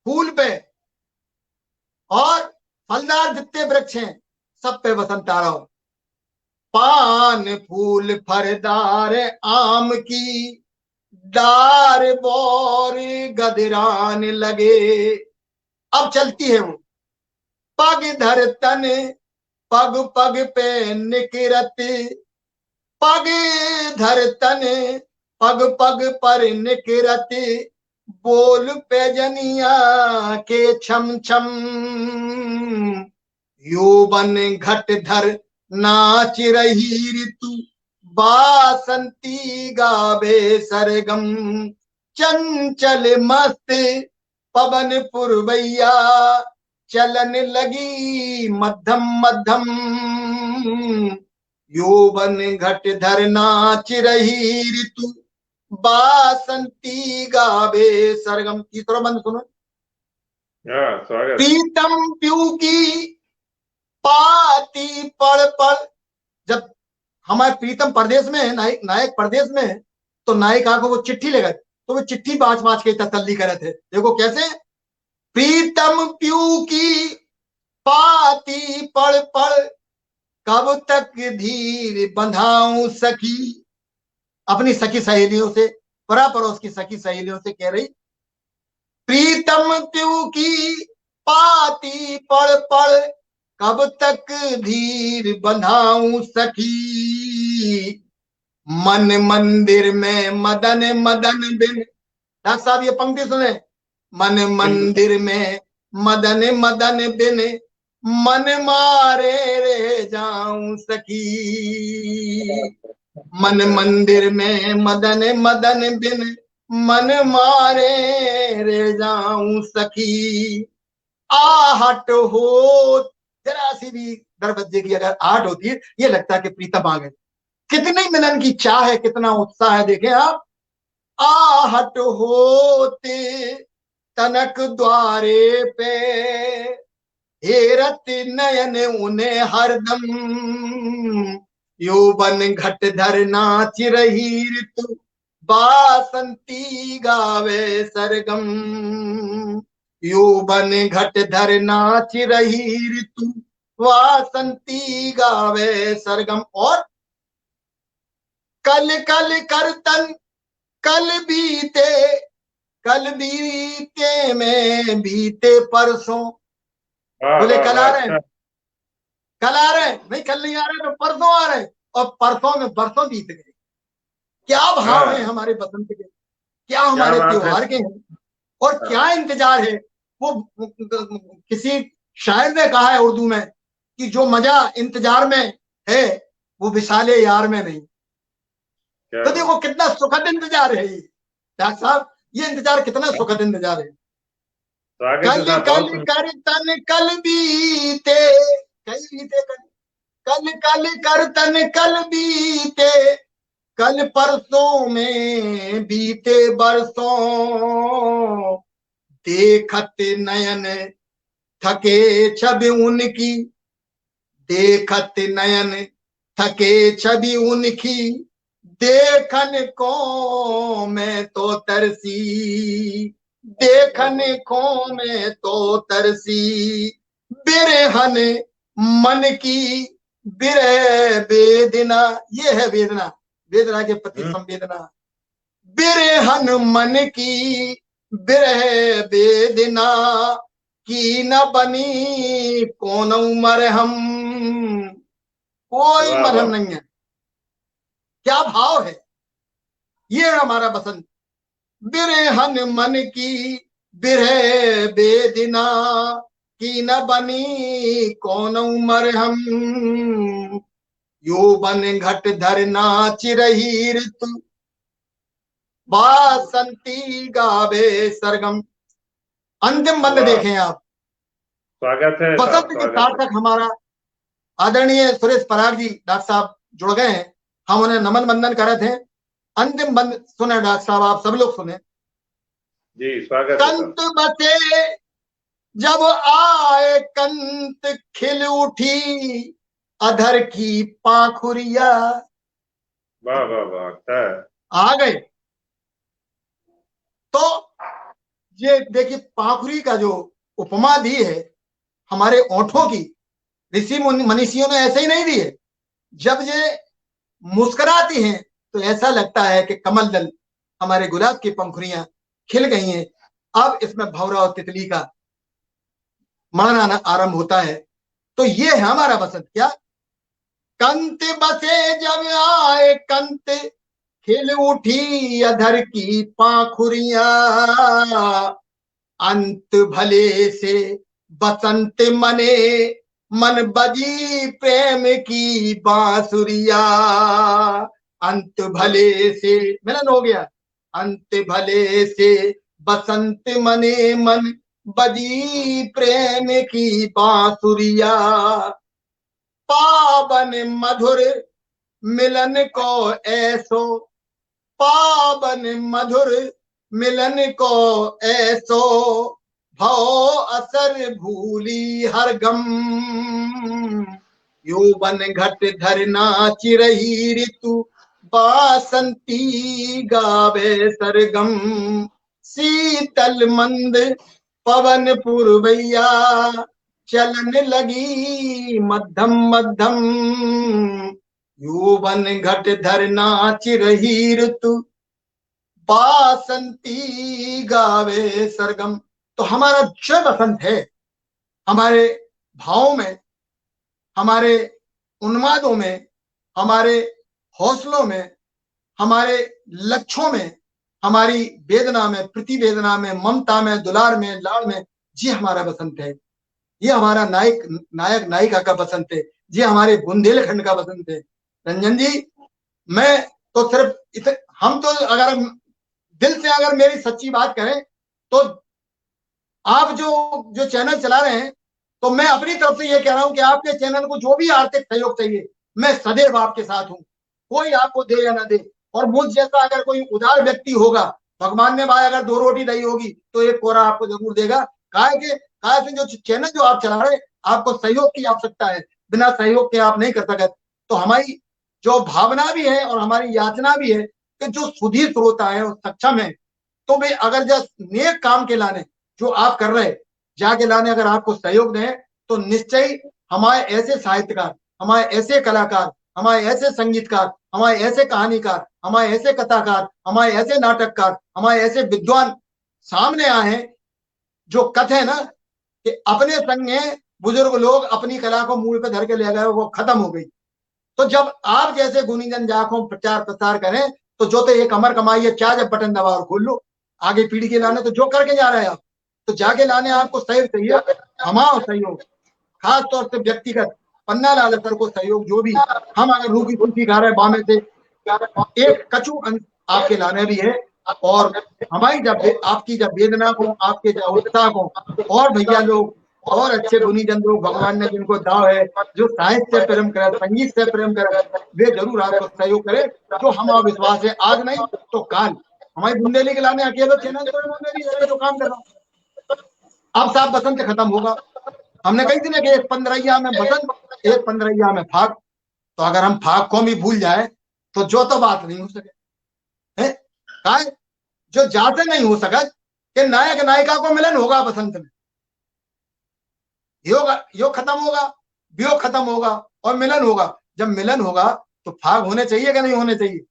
फूल पे, और फलदार जितने वृक्ष हैं सब पे बसंत आ रहा हो। पान फूल फलदार आम की, दार बोर गदरान लगे। अब चलती है वो, पग धर तन पग पग पे निकरत, पग धर तन पग पग पर निकरत, बोल पे जनिया के छम छम, यौवन घट धर नाच रही ऋतु, बासंती गावे सरगम, चंचल मस्त पवन पुरवैया, चलन लगी मध्यम मध्यम, यौवन घट धर नाच रही ऋतु, बासंती गावे सरगम। तीसरा बंद सुनो, प्रीतम प्यू की पाती पड़ पड़। जब हमारे प्रीतम परदेश में है, नायक परदेश में है, तो नायिका को वो चिट्ठी ले गए, तो वो चिट्ठी बाँच बाँच के तसल्ली करे थे। देखो कैसे, प्रीतम प्यू की पाती पड़ पड़, कब तक धीर बंधाऊं सखी। अपनी सखी सहेलियों से, परा पड़ोस की सखी सहेलियों से कह रही, प्रीतम प्यू की पाती पड़ पड़, कब तक धीर बंधाऊं सखी। मन मंदिर में मदन मदन बिन। डॉक्टर साहब ये पंक्ति सुने, मन मंदिर में मदन मदन बिन, मन मारे रे जाऊं सखी। मन मंदिर में मदन मदन बिन, मन मारे रे जाऊं सखी। आहट हो, जरा सी भी दरवाजे की अगर आहट होती है, ये लगता है कि प्रीतम आ गए। कितनी मिलन की चाह है, कितना उत्साह है, देखें आप। आहट होते तनक द्वारे पे, हेरत नयन उन्हें हरदम, यौवन घट धर नाच रही ऋतु, बासंती गावे सरगम। यौवन घट धर नाच रही ऋतु, वासंती गावे सरगम। और कल कल करतन कल बीते में बीते परसों। बोले कल आ रहे हैं, कल आ रहे हैं, नहीं कल नहीं आ रहे तो परसों आ रहे हैं, और परसों में बरसों बीत गए। क्या भाव है हमारे बसंत के, क्या हमारे त्योहार के हैं, और क्या इंतजार है। वो किसी शायर ने कहा है उर्दू में कि जो मजा इंतजार में है वो विशाले यार में नहीं। तो देखो कितना सुखद इंतजार है ये, डॉक्टर साहब, ये इंतजार कितना सुखद इंतजार है। तो आगे कल से कल कर तन कल बीते, कल कल कर तन कल बीते, कल परसों में बीते बरसों, देखत नयन थके छवि उनकी, देखत नयन थके छवि उनकी, देखन को मैं तो तरसी, देखन को मैं तो तरसी, बिरहन मन की बिरह वेदना, ये है वेदना, वेदना के प्रति संवेदना, बिरहन मन की बिरह वेदना, की न बनी कौन मरहम, कोई मरहम नहीं है। क्या भाव है, ये हमारा बसंत। बिरहन मन की बिरह वेदना, की न बनी कौन मरहम, यौवन घट धर नाच रही ऋतु, बासंती गावे सरगम। अंतिम बंद देखें आप, स्वागत है बसंत के सार्थक हमारा आदरणीय सुरेश पराग जी डॉक्टर साहब जुड़ गए हैं, हम उन्हें नमन वंदन कर रहे थे। अंतिम बंद सुने डॉक्टर साहब, आप सब लोग सुने। जी स्वागत। कंत बसे जब आए कंत खिल उठी, अधर की पाखुरिया, वाह वाह वाह, आ गए। तो ये देखिए पाखुरी का जो उपमा दी है हमारे ओंठों की, ऋषि मनीषियों ने ऐसे ही नहीं दी है। जब ये मुस्कुराती हैं तो ऐसा लगता है कि कमल दल, हमारे गुलाब की पंखुड़ियां खिल गई हैं। अब इसमें भौरा और तितली का मरना आरंभ होता है। तो ये है हमारा बसंत। क्या कंत बसे जब आए कंत खिल उठी, अधर की पाखुरिया, अंत भले से बसंत मने, मन बजी प्रेम की बांसुरिया, अंत भले से मिलन हो गया, अंत भले से बसंत मने, मन बजी प्रेम की बांसुरिया, पावन मधुर मिलन को ऐसो, पावन मधुर मिलन को ऐसो, भव असर भूली हर गम, यौवन घट धर नाच रही ऋतु, बासंती गावे सरगम, शीतल मंद पवन पुरवैया, चलन लगी मध्यम मध्यम, यौवन घट धर नाच रही ऋतु, बासंती गावे सरगम। तो हमारा जो बसंत है, हमारे भावों में, हमारे उन्मादों में, हमारे हौसलों में, हमारे लक्ष्यों में, हमारी वेदना में, प्रतिवेदना में, ममता में, दुलार में, लाड़ में, ये हमारा बसंत है। ये हमारा नायक नायिका का बसंत है। ये हमारे बुंदेलखंड का बसंत है। रंजन जी, मैं तो सिर्फ हम तो अगर दिल से अगर मेरी सच्ची बात करें तो आप जो चैनल चला रहे हैं, तो मैं अपनी तरफ से ये कह रहा हूं कि आपके चैनल को जो भी आर्थिक सहयोग चाहिए, मैं सदैव आपके साथ हूं। कोई आपको दे या ना दे, और मुझ जैसा अगर कोई उदार व्यक्ति होगा, भगवान ने भाई अगर 2 रोटी दी होगी तो 1 कोरा आपको जरूर देगा। काहे से जो चैनल जो आप चला रहे, आपको सहयोग की आवश्यकता है, बिना सहयोग के आप नहीं कर सकते। तो हमारी जो भावना भी है और हमारी याचना भी है कि जो सुधी श्रोता है और सक्षम है, तो वे अगर जो नेक काम के लाने जो आप कर रहे, जाके लाने अगर आपको सहयोग दें, तो निश्चय हमारे ऐसे साहित्यकार, हमारे ऐसे कलाकार, हमारे ऐसे संगीतकार, हमारे ऐसे कहानीकार, हमारे ऐसे कथाकार, हमारे ऐसे नाटककार, हमारे ऐसे विद्वान सामने आए हैं, जो कथे ना कि अपने संगे बुजुर्ग लोग अपनी कला को मूल पे धर के ले गए, वो खत्म हो गई। तो जब आप जैसे गुणीजन जाखों प्रचार प्रसार करें, तो जो तो एक अमर कमाई है, क्या जब बटन दबा और खोल लो, आगे पीढ़ी के लाने तो जो करके जा रहे हैं आप, तो जाके लाने आपको सहयोग चाहिए, हमारा सहयोग, खास तौर से व्यक्तिगत पन्ना लाल सर को सहयोग, जो भी हम अगर रूखी खुशी खा रहे बामे से, एक कचू आपके लाने भी है। और हमारी जब आपकी जब वेदना को, आपके जब उत्साह को, और भैया लोग और अच्छे गुनीजन लोग भगवान ने जिनको दाव है, जो साहित्य से प्रेम करे, संगीत से प्रेम करे, वे जरूर आपको सहयोग करे। जो हम विश्वास है आज नहीं तो काल हमारी बुंदेली के लाने अकेले चैनल जो काम कर रहा हूँ। अब साहब बसंत खत्म होगा, हमने कही थी ना कि एक 15 में बसंत, एक 15 में फाग। तो अगर हम फाग को भी भूल जाए तो जो तो बात नहीं हो सके है, जो जाते नहीं हो सका कि नायक नायिका को मिलन होगा बसंत में, योग खत्म होगा, वियोग खत्म होगा और मिलन होगा। जब मिलन होगा तो फाग होने चाहिए कि नहीं होने चाहिए?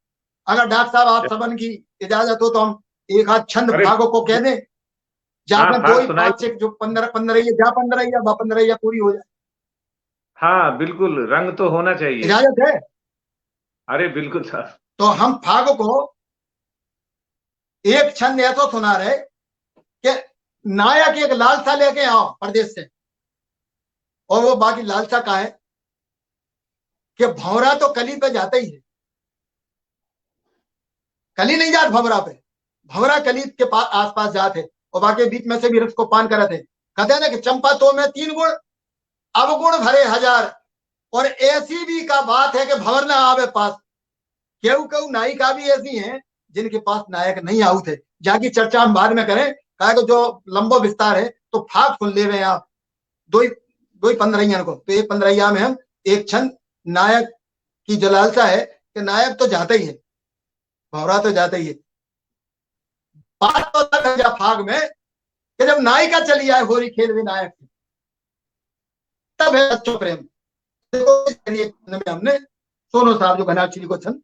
अगर डॉक्टर साहब आप सबन की इजाजत हो तो हम एक आध छंद फागों को कह दें, जहां दो ही पांच से जो 15 पूरी हो जाए। हाँ बिल्कुल, रंग तो होना चाहिए, इजाजत है? अरे बिल्कुल सर। तो हम फागों को एक छंद ऐसा सुना रहे कि नायक एक लालसा लेके आओ प्रदेश से, और वो बाकी लालसा का है कि भंवरा तो कली पे जाता ही है, कली नहीं जात भंवरा पे, भंवरा कली के पास आसपास जाते, और बाकी बीच में से भी रस को पान करे थे। कहते हैं ना कि चंपा तो में 3 गुण, अवगुण भरे 1000, और ऐसी भी का बात है कि भंवर ना आवे पास। केहू केहू नायिका भी ऐसी हैं जिनके पास नायक नहीं आऊ थे, जाकी चर्चा हम बाद में करें, कहा कि जो लंबो विस्तार है तो फाग सुन ले रहे हैं आप दो ही 15 को। तो ये 15 में हम एक छंद नायक की जो लालसा है कि नायक तो जाता ही है, भंवरा तो जाता ही है। बात तो तक है फाग में कि जब नायिका चली आए होरी खेल में नायक, तब है सच्चो प्रेम। देखो हमने सोनू साहब जो घनाक्षरी को छंद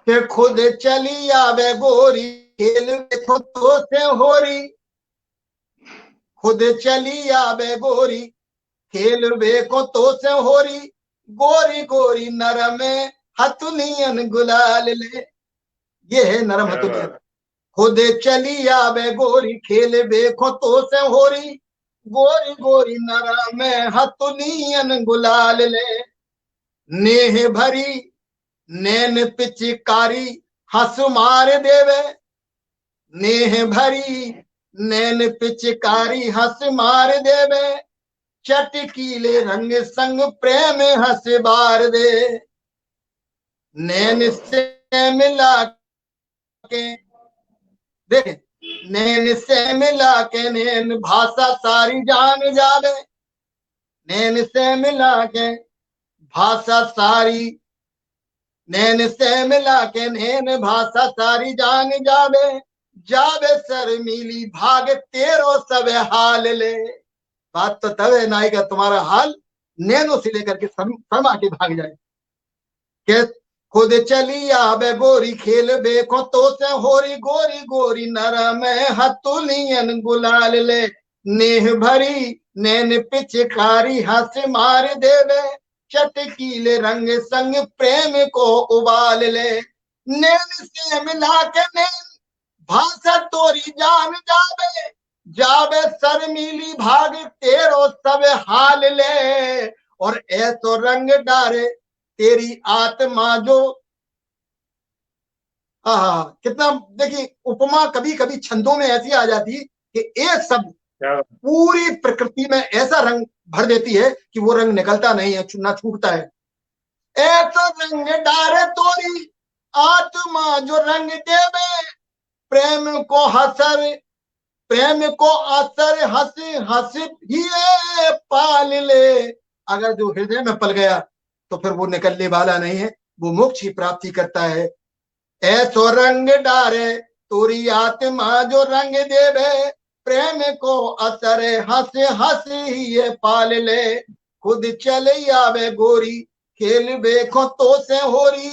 के खुद चली आवे गोरी खेल देखो तो से होरी, खुद चली आवे गोरी खेल देखो तो से होरी, गोरी गोरी नरम हथुनियन गुलाल ले। ये है नरम हथुनियन। खुद चली आवे गोरी खेल देखो तो से होरी, गोरी गोरी नरम हथुनियन गुलाल ले। नेह भरी नैन पिचकारी हंस मार देवे, नेह भरी नैन पिचकारी हंस मार देवे, चटकीले रंग संग प्रेम हंस बार दे। नैन से मिला के देखे, नैन से मिला के नैन भाषा सारी जान जावे, नैन से मिला के भाषा सारी, नैन से मिला के नैन भाषा सारी जान जावे, जावे सर मिली भाग तेरो सब हाल ले। बात तो तब है नायिका तुम्हारा हाल नैनो से लेकर के शर्मा के भाग जाए। के खुद चली आवे गोरी खेल देखो तो से होरी, गोरी गोरी नरम हथुलियन गुलाल ले। नेह भरी नैन पिचकारी हंस मार देवे, चटकीले रंग संग प्रेम को उबाल ले। नैन से मिला के नैन भाषा तोरी जान जावे, जावे सर मिली भाग तेरो सब हाल ले। और ऐसो रंग डारे तेरी आत्मा जो, कितना देखिए उपमा कभी कभी छंदों में ऐसी आ जाती कि एक शब्द पूरी प्रकृति में ऐसा रंग भर देती है कि वो रंग निकलता नहीं है, ना छूटता है। ऐसा रंग डारे तोरी आत्मा जो रंग देवे, प्रेम को हसर, प्रेम को असर हंस हंस ही पाल ले। अगर जो हृदय में पल गया तो फिर वो निकलने वाला नहीं है, वो मोक्ष की प्राप्ति करता है। ऐसो रंग डारे तोरी आत्मा जो रंग देवे, प्रेम को असर हंस हंस ही पाल ले। खुद चले आवे गोरी खेल देखो तो से होरी,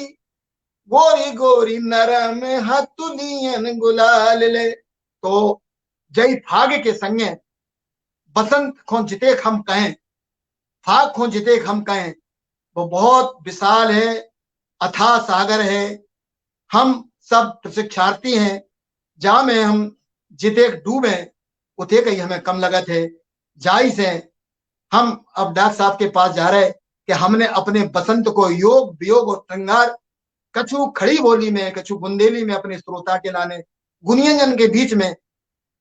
गोरी गोरी नरम हथुलियन गुलाल ले। तो जय फाग के संगे बसंत को जिते हम कहें, फाग को जिते हम कहें, वो बहुत विशाल है, अथाह सागर है। हम सब प्रशिक्षार्थी हैं, जहां में हम जिते डूबे उते कहीं हमें कम लगत है। जायज है हम अब डॉक्टर साहब के पास जा रहे कि हमने अपने बसंत को योग वियोग और श्रृंगार कछु खड़ी बोली में, कछु बुंदेली में अपने श्रोता के लाने गुनियंजन के बीच में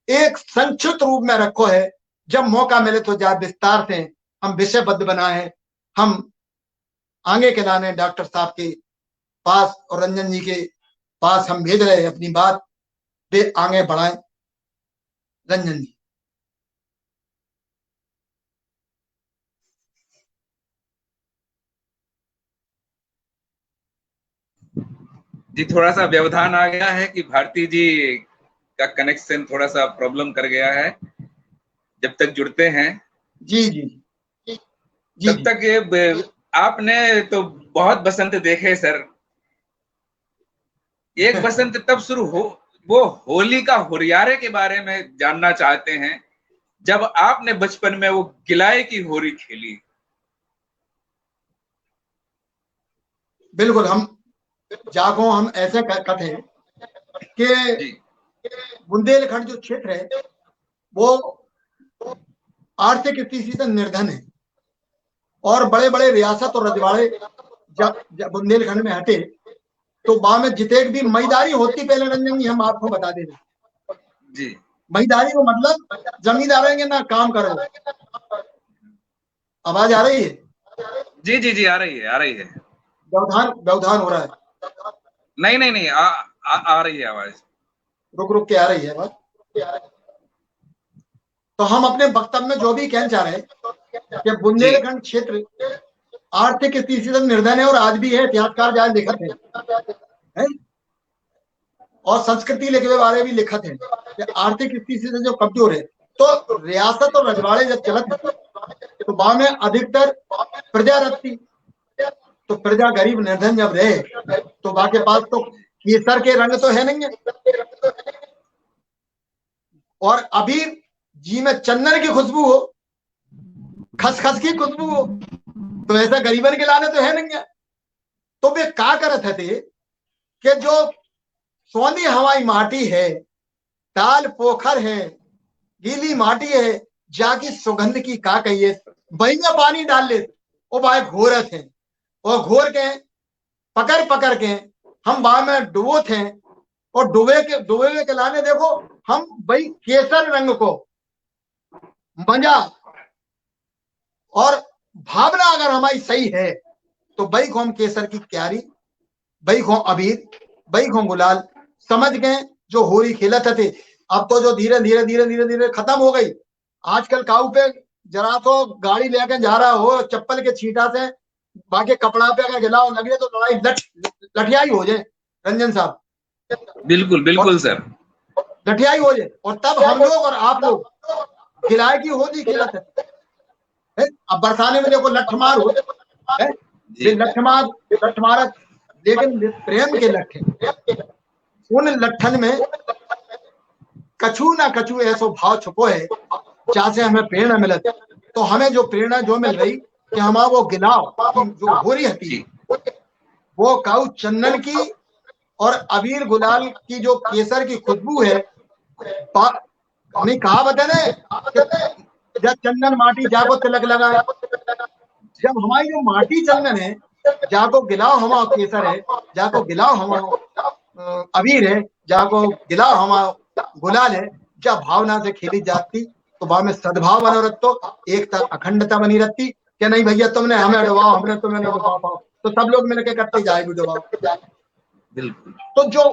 एक संक्षिप्त रूप में रखो है। जब मौका मिले तो जा विस्तार से हम विषयबद्ध बनाए, हम आगे के लाने डॉक्टर साहब के पास और रंजन जी के पास हम भेज रहे हैं अपनी बात, वे आगे बढ़ाएं। रंजन जी। जी, थोड़ा सा व्यवधान आ गया है कि भारती जी का कनेक्शन थोड़ा सा प्रॉब्लम कर गया है। जब तक जुड़ते हैं जी जी जी तब तक ये आपने तो बहुत बसंत देखे सर। एक बसंत तब शुरू हो, वो होली का हुरियारे के बारे में जानना चाहते हैं जब आपने बचपन में वो गिलाय की होली खेली। बिल्कुल, हम जागो हम ऐसे कहते हैं कि बुंदेलखंड जो क्षेत्र है वो आर्थिक स्थिति से निर्धन है और बड़े बड़े रियासत और रजवाड़े जब बुंदेलखंड में हटे तो वहां में जितने भी मईदारी होती, पहले रंजन जी हम आपको बता दे रहे जी, मईदारी को मतलब जमींदारों के ना काम करो। आवाज आ रही है? जी जी जी, आ रही है, आ रही है। व्यवधान हो रहा है? नहीं नहीं नहीं, आ रही है आवाज। रुक रुक के आ रही है आवाज। तो हम अपने वक्तव्य में जो भी कहना चाह रहे हैं कि बुंदेलखंड क्षेत्र आर्थिक स्थिति से निर्धन है और आज भी है, इतिहासकार जहाँ लिखत है और संस्कृति लिखे हुए बारे भी लिखत है कि आर्थिक स्थिति से जो कमजोर है। तो रियासत और रजवाड़े जब चलत तो वहां में अधिकतर प्रजा रहती, तो प्रजा गरीब निर्धन जब रहे तो वहां के पास तो केसर के रंग तो है नहीं है और अबीर जी में चंदन की खुशबू हो, खसखस की खुशबू हो, तो ऐसा गरीबन के लाने तो है नहीं है। तो वे क्या करत थे कि जो सोंधी हवाई माटी है, ताल पोखर है, गीली माटी है, जाकी सुगंध की का कहिए वही में पानी डाल ले वो भाई घोरत है और घोर के पकड़ के हम वहां में डुबो थे और डुबे के लाने देखो हम भाई केसर रंग को मजा और भावना अगर हमारी सही है तो भाई को हम केसर की क्यारी, भाई को अबीर, भाई को गुलाल समझ गए जो होली खेलत थे। अब तो जो धीरे धीरे धीरे धीरे धीरे खत्म हो गई। आजकल काऊ पे जरा तो गाड़ी लेके जा रहा हो चप्पल के छींटा से बाकी कपड़ा पे अगर गिलाओ लगे तो लड़ाई लठियाई हो जाए। रंजन साहब, बिल्कुल बिल्कुल सर, लठियाई हो जाए और तब हम लोग और आप लोग गिलाए की होली खेलत है। अब बरसाने में देखो लठमार हो लठमारत, लेकिन प्रेम के लठ है। उन लठन में कछु ना कछु ऐसो भाव छुपो है जहाँ से हमें प्रेरणा मिलत। तो हमें जो प्रेरणा जो मिल रही कि हमारा वो गिलाव जो होरी हती वो काऊ चंदन की और अबीर गुलाल की जो केसर की खुशबू है। नहीं कहा बता जब चंदन माटी जाको तिलक लगा, जब हमारी जो माटी चंदन है जाको गिलाव हमारा केसर है, जाको गिलाव हमारा अबीर है, जाको गिलाव हमारा गुलाल है, जब भावना से खेली जाती तो वहां में सद्भाव बना रहता, एकता अखंडता बनी रहती। क्या नहीं भैया तुमने हमें डुबाओ, हमने तुम्हें डुबा पाओ, तो सब लोग मिलकर करते जाएंगे डुबाओ। बिल्कुल। तो जो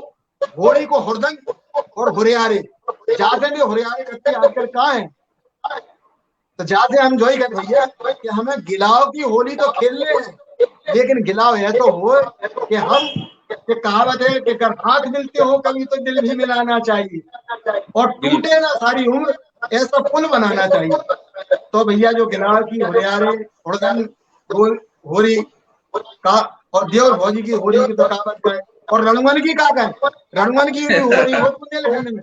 होली को हुरदंग और हुरियारे जाते भी हुरियारे करते आजकल कहाँ है, तो जाते हम जो ही कहते भैया कि हमें गिलाव की होली तो खेलने है, लेकिन गिलाव है तो हो कि हम कहावत है कि अगर हाथ मिलते हो कभी तो दिल भी मिलाना चाहिए और टूटे ना सारी उम्र ऐसा पुल बनाना चाहिए। तो भैया जो गिलाव की हुरियारे हुरदंग होली का और देवर भौजी की होली की तो कहावत है और रणवन की का है, रणवन की भी होली हो बुंदेलखंड में।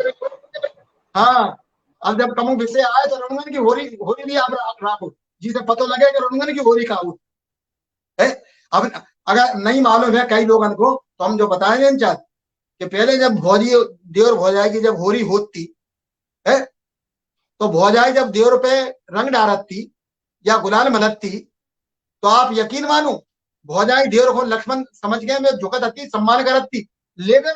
हाँ, अब जब कमु विषय आए तो रणवन की होली भी आप राखो जिसे पता लगे कि रणवन की होली का है। अब अगर नहीं मालूम है कई लोगों को तो हम जो बताएंगे इन चाहते कि पहले जब भौजी देवर भौजाई की जब होली होती है तो भौजाई जब देवर पे रंग डालती या गुलाल मलती तो आप यकीन मानो भौजाई देवर को लक्ष्मण समझ गए मैं झुकत थी, सम्मान करत थी, लेकिन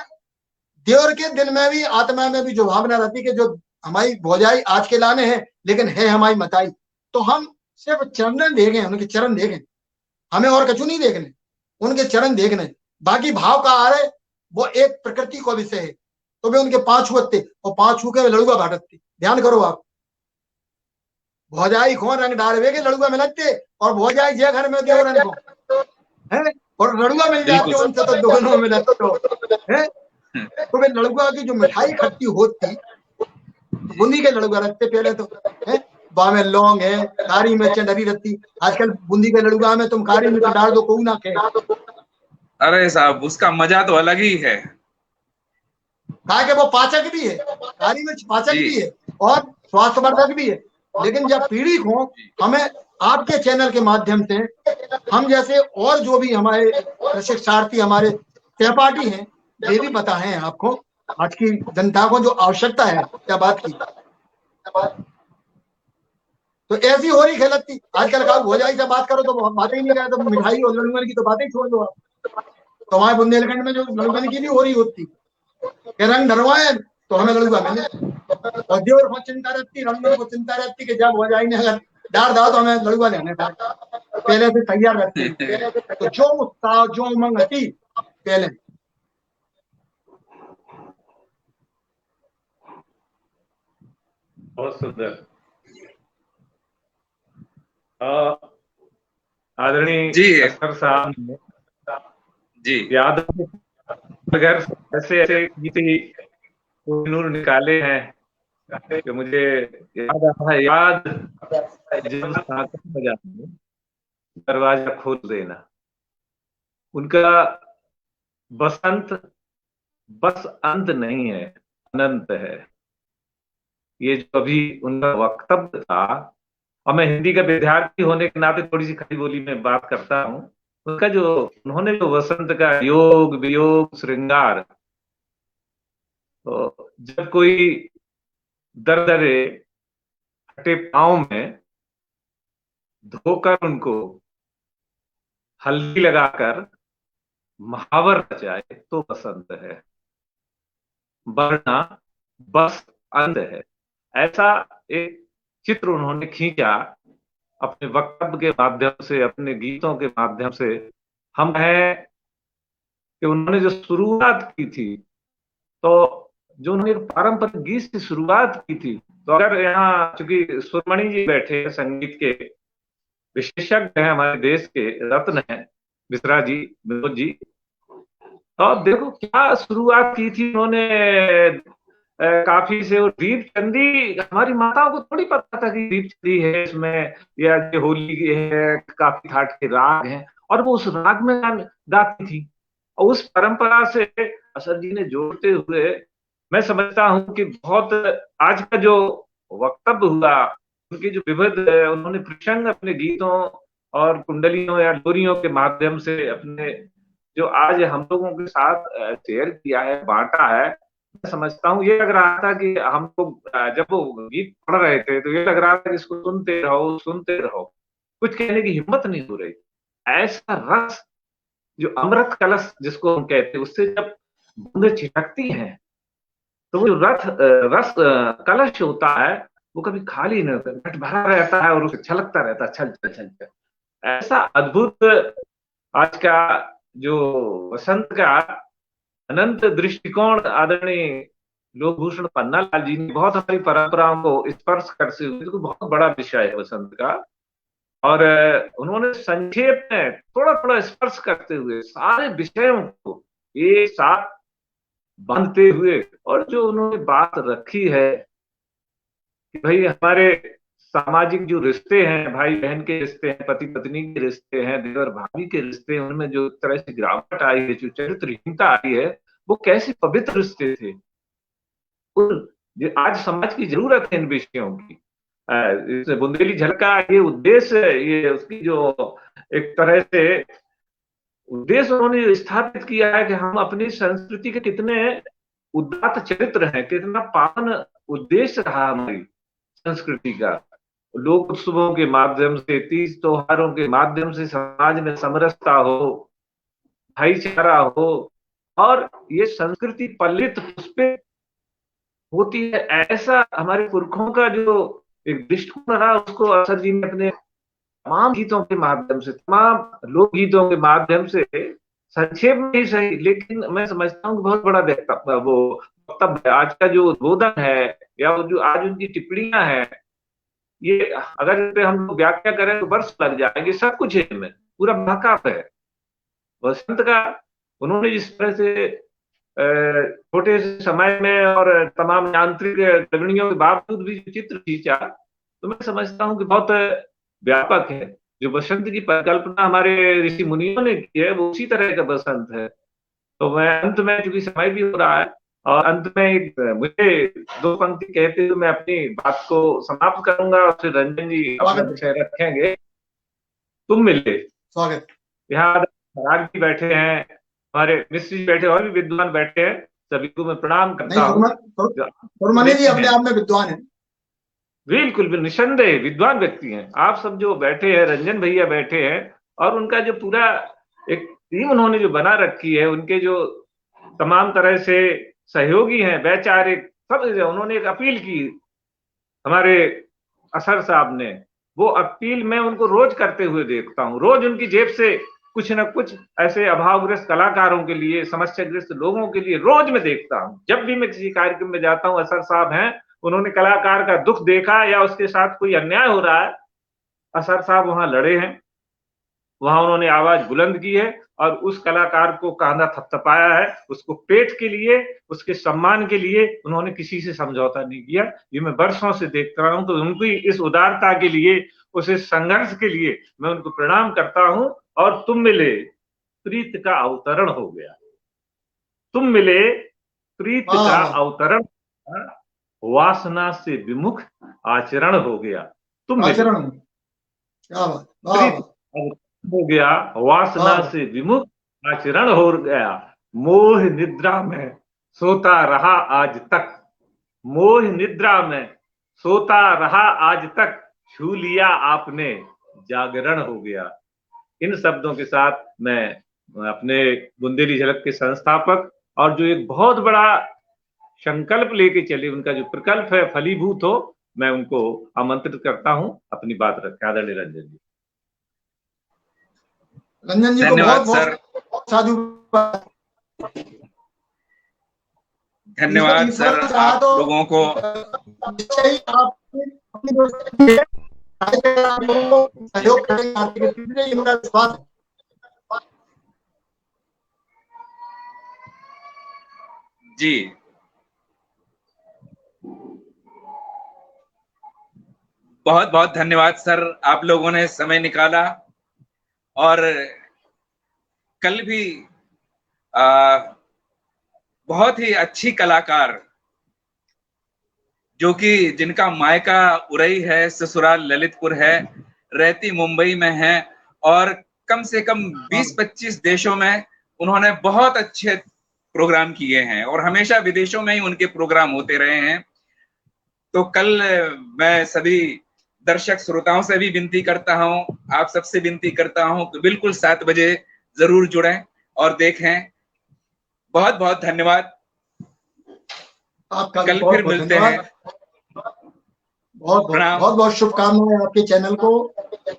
देवर के दिल में भी आत्मा में भी जो भावना रहती कि जो हमारी भौजाई आज के लाने हैं लेकिन है हमारी मताई, तो हम सिर्फ चरण देखें, उनके चरण देखें, हमें और कछु नहीं देखने, उनके चरण देखने। बाकी भाव का आ रहे वो एक प्रकृति को विषय है, तो वे उनके पांच छुते और पांच छू के लड़ुआ भाटत थी। ध्यान करो आप, भौजाई खोन रंग डालवे के लड़ुआ मिलते और भौजाई जे घर में देवरन को है और लड़ुआ मिल जाते उनसे तो दोनों मिलते तो है। तो वे लड़ुआ की जो मिठाई खट्टी होती, बूंदी के लड़ुआ रखते पहले तो है, बा में लौंग है, कारी मिर्च डरी रहती। आजकल बूंदी के लड़ुआ में तुम कारी मिर्च डाल दो कोई ना कहे। अरे साहब उसका मजा तो अलग ही है, कहा कि वो पाचक भी है, कारी मिर्च पाचक भी है और स्वास्थ्यवर्धक भी है। लेकिन जब पीढ़ी को हमें आपके चैनल के माध्यम से हम जैसे और जो भी हमारे प्रशिक्षार्थी हमारे सहपाठी हैं ये भी बताएं आपको, आज की जनता को जो आवश्यकता है क्या बात की। तो ऐसी हो रही खेलत थी। आजकल का भौजाई से बात करो तो बातें ही नहीं करे, तो मिठाई और लड़ुअन की तो बातें ही छोड़ दो आप। तो हमारे बुंदेलखंड में जो लड़ुअन की भी हो रही होती कि रंग डरवाए तो हमें लड़ुआ मिले, और देवर को चिंता रहती, रंगों को चिंता रहती कि जब भौजाई ने अगर डार दाओ तो हमें लड़ुआ लेने का पहले से तैयार रहती। तो जो उत्साह जो उमंग थी पहले। बहुत सुंदर। आदरणीय जी अख्तर साहब ने जी याद अगर ऐसे ऐसे गीत ही नूर निकाले हैं कि मुझे याद आता है, याद जब साकत बजाते दरवाजा खोल देना। उनका बसंत बस अंत नहीं है, अनंत है। ये जो अभी उनका वक्तव्य था, और मैं हिंदी का विद्यार्थी होने के नाते थोड़ी सी खड़ी बोली में बात करता हूँ, उनका जो उन्होंने जो वसंत का योग वियोग श्रृंगार, तो जब कोई दरदरे हटे पांव में धोकर उनको हल्दी लगाकर महावर रचाए तो बसंत है, वरना बस अंत है। ऐसा एक चित्र उन्होंने खींचा अपने वक्तव्य के माध्यम से, अपने गीतों के माध्यम से। हम कहें कि उन्होंने जो शुरुआत की थी, तो जो उन्होंने एक पारंपरिक गीत से शुरुआत की थी, तो अगर यहाँ चूंकि सुरमणि जी बैठे हैं, संगीत के विशेषज्ञ हैं, हमारे देश के रत्न हैं मिश्रा जी, विनोद जी, तो अब देखो क्या शुरुआत की थी उन्होंने। काफी से, और दीप चंदी हमारी माताओं को थोड़ी पता था कि दीप चंदी है इसमें, या ये होली है, काफी ठाट के राग हैं, और वो उस राग में गाती थी। और उस परंपरा से असर जी ने जोड़ते हुए मैं समझता हूं कि बहुत आज का जो वक्तव्य हुआ, उनकी जो विविध उन्होंने प्रसंग अपने गीतों और कुंडलियों या डोरियों के माध्यम से अपने जो आज हम लोगों के साथ शेयर किया है, बांटा है, मैं समझता हूँ ये लग रहा था कि हमको जब वो गीत पढ़ रहे थे तो ये लग रहा था कि इसको सुनते रहो सुनते रहो, कुछ कहने की हिम्मत नहीं हो रही। ऐसा रस, जो अमृत कलश जिसको हम कहते हैं, उससे जब बूंदें छिटकती हैं तो वो जो रस कलश होता है वो कभी खाली नहीं होता, घट भरा रहता है और उसे छलकता रहता है, छल छल छल छल। ऐसा अद्भुत आज का जो वसंत का अनंत दृष्टिकोण आदरणीय लोकभूषण पन्नालाल जी ने बहुत हमारी परंपराओं को स्पर्श करते हुए, तो बहुत बड़ा विषय है वसंत का, और उन्होंने संक्षेप में थोड़ा थोड़ा स्पर्श करते हुए सारे विषयों को एक साथ बांधते हुए, और जो उन्होंने बात रखी है कि भाई हमारे सामाजिक जो रिश्ते हैं, भाई बहन के रिश्ते हैं, पति पत्नी के रिश्ते हैं, देवर भाभी के रिश्ते हैं, उनमें जो तरह से गिरावट आई है, जो चरित्रहीनता आई है, वो कैसे पवित्र रिश्ते थे। आज समाज की जरूरत है इन विषयों की। इस बुंदेली झलका ये उद्देश्य, ये उसकी जो एक तरह से उद्देश्य उन्होंने स्थापित किया है कि हम अपनी संस्कृति के कितने उदात्त चरित्र हैं, कितना पावन उद्देश्य रहा हमारी संस्कृति का, लोक उत्सवों के माध्यम से, तीज त्योहारों के माध्यम से समाज में समरसता हो, भाईचारा हो, और ये संस्कृति पल्लित पुष्पित होती है, ऐसा हमारे पुरखों का जो एक दृष्टिकोण रहा, उसको असर जी ने अपने तमाम गीतों के माध्यम से, तमाम लोकगीतों के माध्यम से, संक्षेप में ही सही, लेकिन मैं समझता हूँ कि बहुत बड़ा वक्तव्य आज का जो उद्बोधन है, या वो जो आज उनकी टिप्पणियां हैं, ये अगर इस पे हम लोग व्याख्या करें तो वर्ष लग जाएंगे। सब कुछ है इनमें, पूरा महकाप है वसंत का। उन्होंने जिस तरह से छोटे से समय में और तमाम यांत्रिक गड़बड़ियों के बावजूद भी जो चित्र खींचा, तो मैं समझता हूँ कि बहुत व्यापक है। जो बसंत की परिकल्पना हमारे ऋषि मुनियों ने की है, वो उसी तरह का बसंत है। तो मैं अंत में, क्योंकि समय भी हो रहा है, और अंत में एक मुझे दो पंक्ति कहते हुए मैं अपनी बात को समाप्त करूंगा, और फिर रंजन जी अपना विषय रखेंगे। तुम मिले। स्वागत। यहाँ महाराज भी बैठे हैं, हमारे मिश्र जी बैठे, और भी विद्वान बैठे हैं, सभी को मैं प्रणाम करता हूँ। सुरमनी जी अपने आप में विद्वान है, बिल्कुल निसंदेह विद्वान व्यक्ति हैं। आप सब जो बैठे हैं, रंजन भैया बैठे हैं, और उनका जो पूरा एक टीम उन्होंने जो बना रखी है, उनके जो तमाम तरह से सहयोगी हैं, वैचारिक, सब उन्होंने एक अपील की हमारे असर साहब ने। वो अपील मैं उनको रोज करते हुए देखता हूँ, रोज उनकी जेब से कुछ न कुछ ऐसे अभावग्रस्त कलाकारों के लिए, समस्याग्रस्त लोगों के लिए रोज मैं देखता हूँ। जब भी मैं किसी कार्यक्रम में जाता हूँ, असर साहब हैं, उन्होंने कलाकार का दुख देखा या उसके साथ कोई अन्याय हो रहा है, असर साहब वहां लड़े हैं, वहां उन्होंने आवाज बुलंद की है, और उस कलाकार को कांधा थपथपाया है, उसको पेट के लिए, उसके सम्मान के लिए उन्होंने किसी से समझौता नहीं किया। ये मैं वर्षों से देखता रहा हूं। तो उनकी इस उदारता के लिए, उस संघर्ष के लिए मैं उनको प्रणाम करता हूं। और तुम मिले, प्रीत का अवतरण हो गया। तुम मिले, प्रीत का अवतरण, वासना से विमुख आचरण हो गया। तुम मिले, प्रीत हो गया, वासना से विमुख आचरण हो गया। मोह निद्रा में सोता रहा आज तक, मोह निद्रा में सोता रहा आज तक, छू लिया आपने जागरण हो गया। इन शब्दों के साथ मैं अपने बुंदेली झलक के संस्थापक, और जो एक बहुत बड़ा संकल्प लेके चले, उनका जो प्रकल्प है फलीभूत हो, मैं उनको आमंत्रित करता हूं अपनी बात रखें। आदरणीय रंजन जी। रंजन जी को बहुत बहुत साधु। धन्यवाद सर, आप लोगों को। सहयोग करेंगे, जी बहुत बहुत धन्यवाद सर, आप लोगों ने समय निकाला। और कल भी बहुत ही अच्छी कलाकार, जो कि जिनका मायका उरई है, ससुराल ललितपुर है, रहती मुंबई में है, और कम से कम 20-25 देशों में उन्होंने बहुत अच्छे प्रोग्राम किए हैं, और हमेशा विदेशों में ही उनके प्रोग्राम होते रहे हैं। तो कल मैं सभी दर्शक श्रोताओं से भी विनती करता हूं, आप सबसे विनती करता हूं कि बिल्कुल 7 बजे जरूर जुड़ें और देखें। बहुत बहुत धन्यवाद, आपका कल फिर मिलते हैं। बहुत बहुत शुभकामनाएं आपके चैनल को,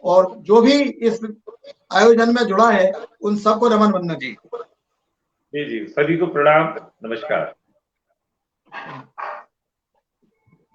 और जो भी इस आयोजन में जुड़ा है उन सबको रमन वंदन। जी, सभी को प्रणाम, नमस्कार।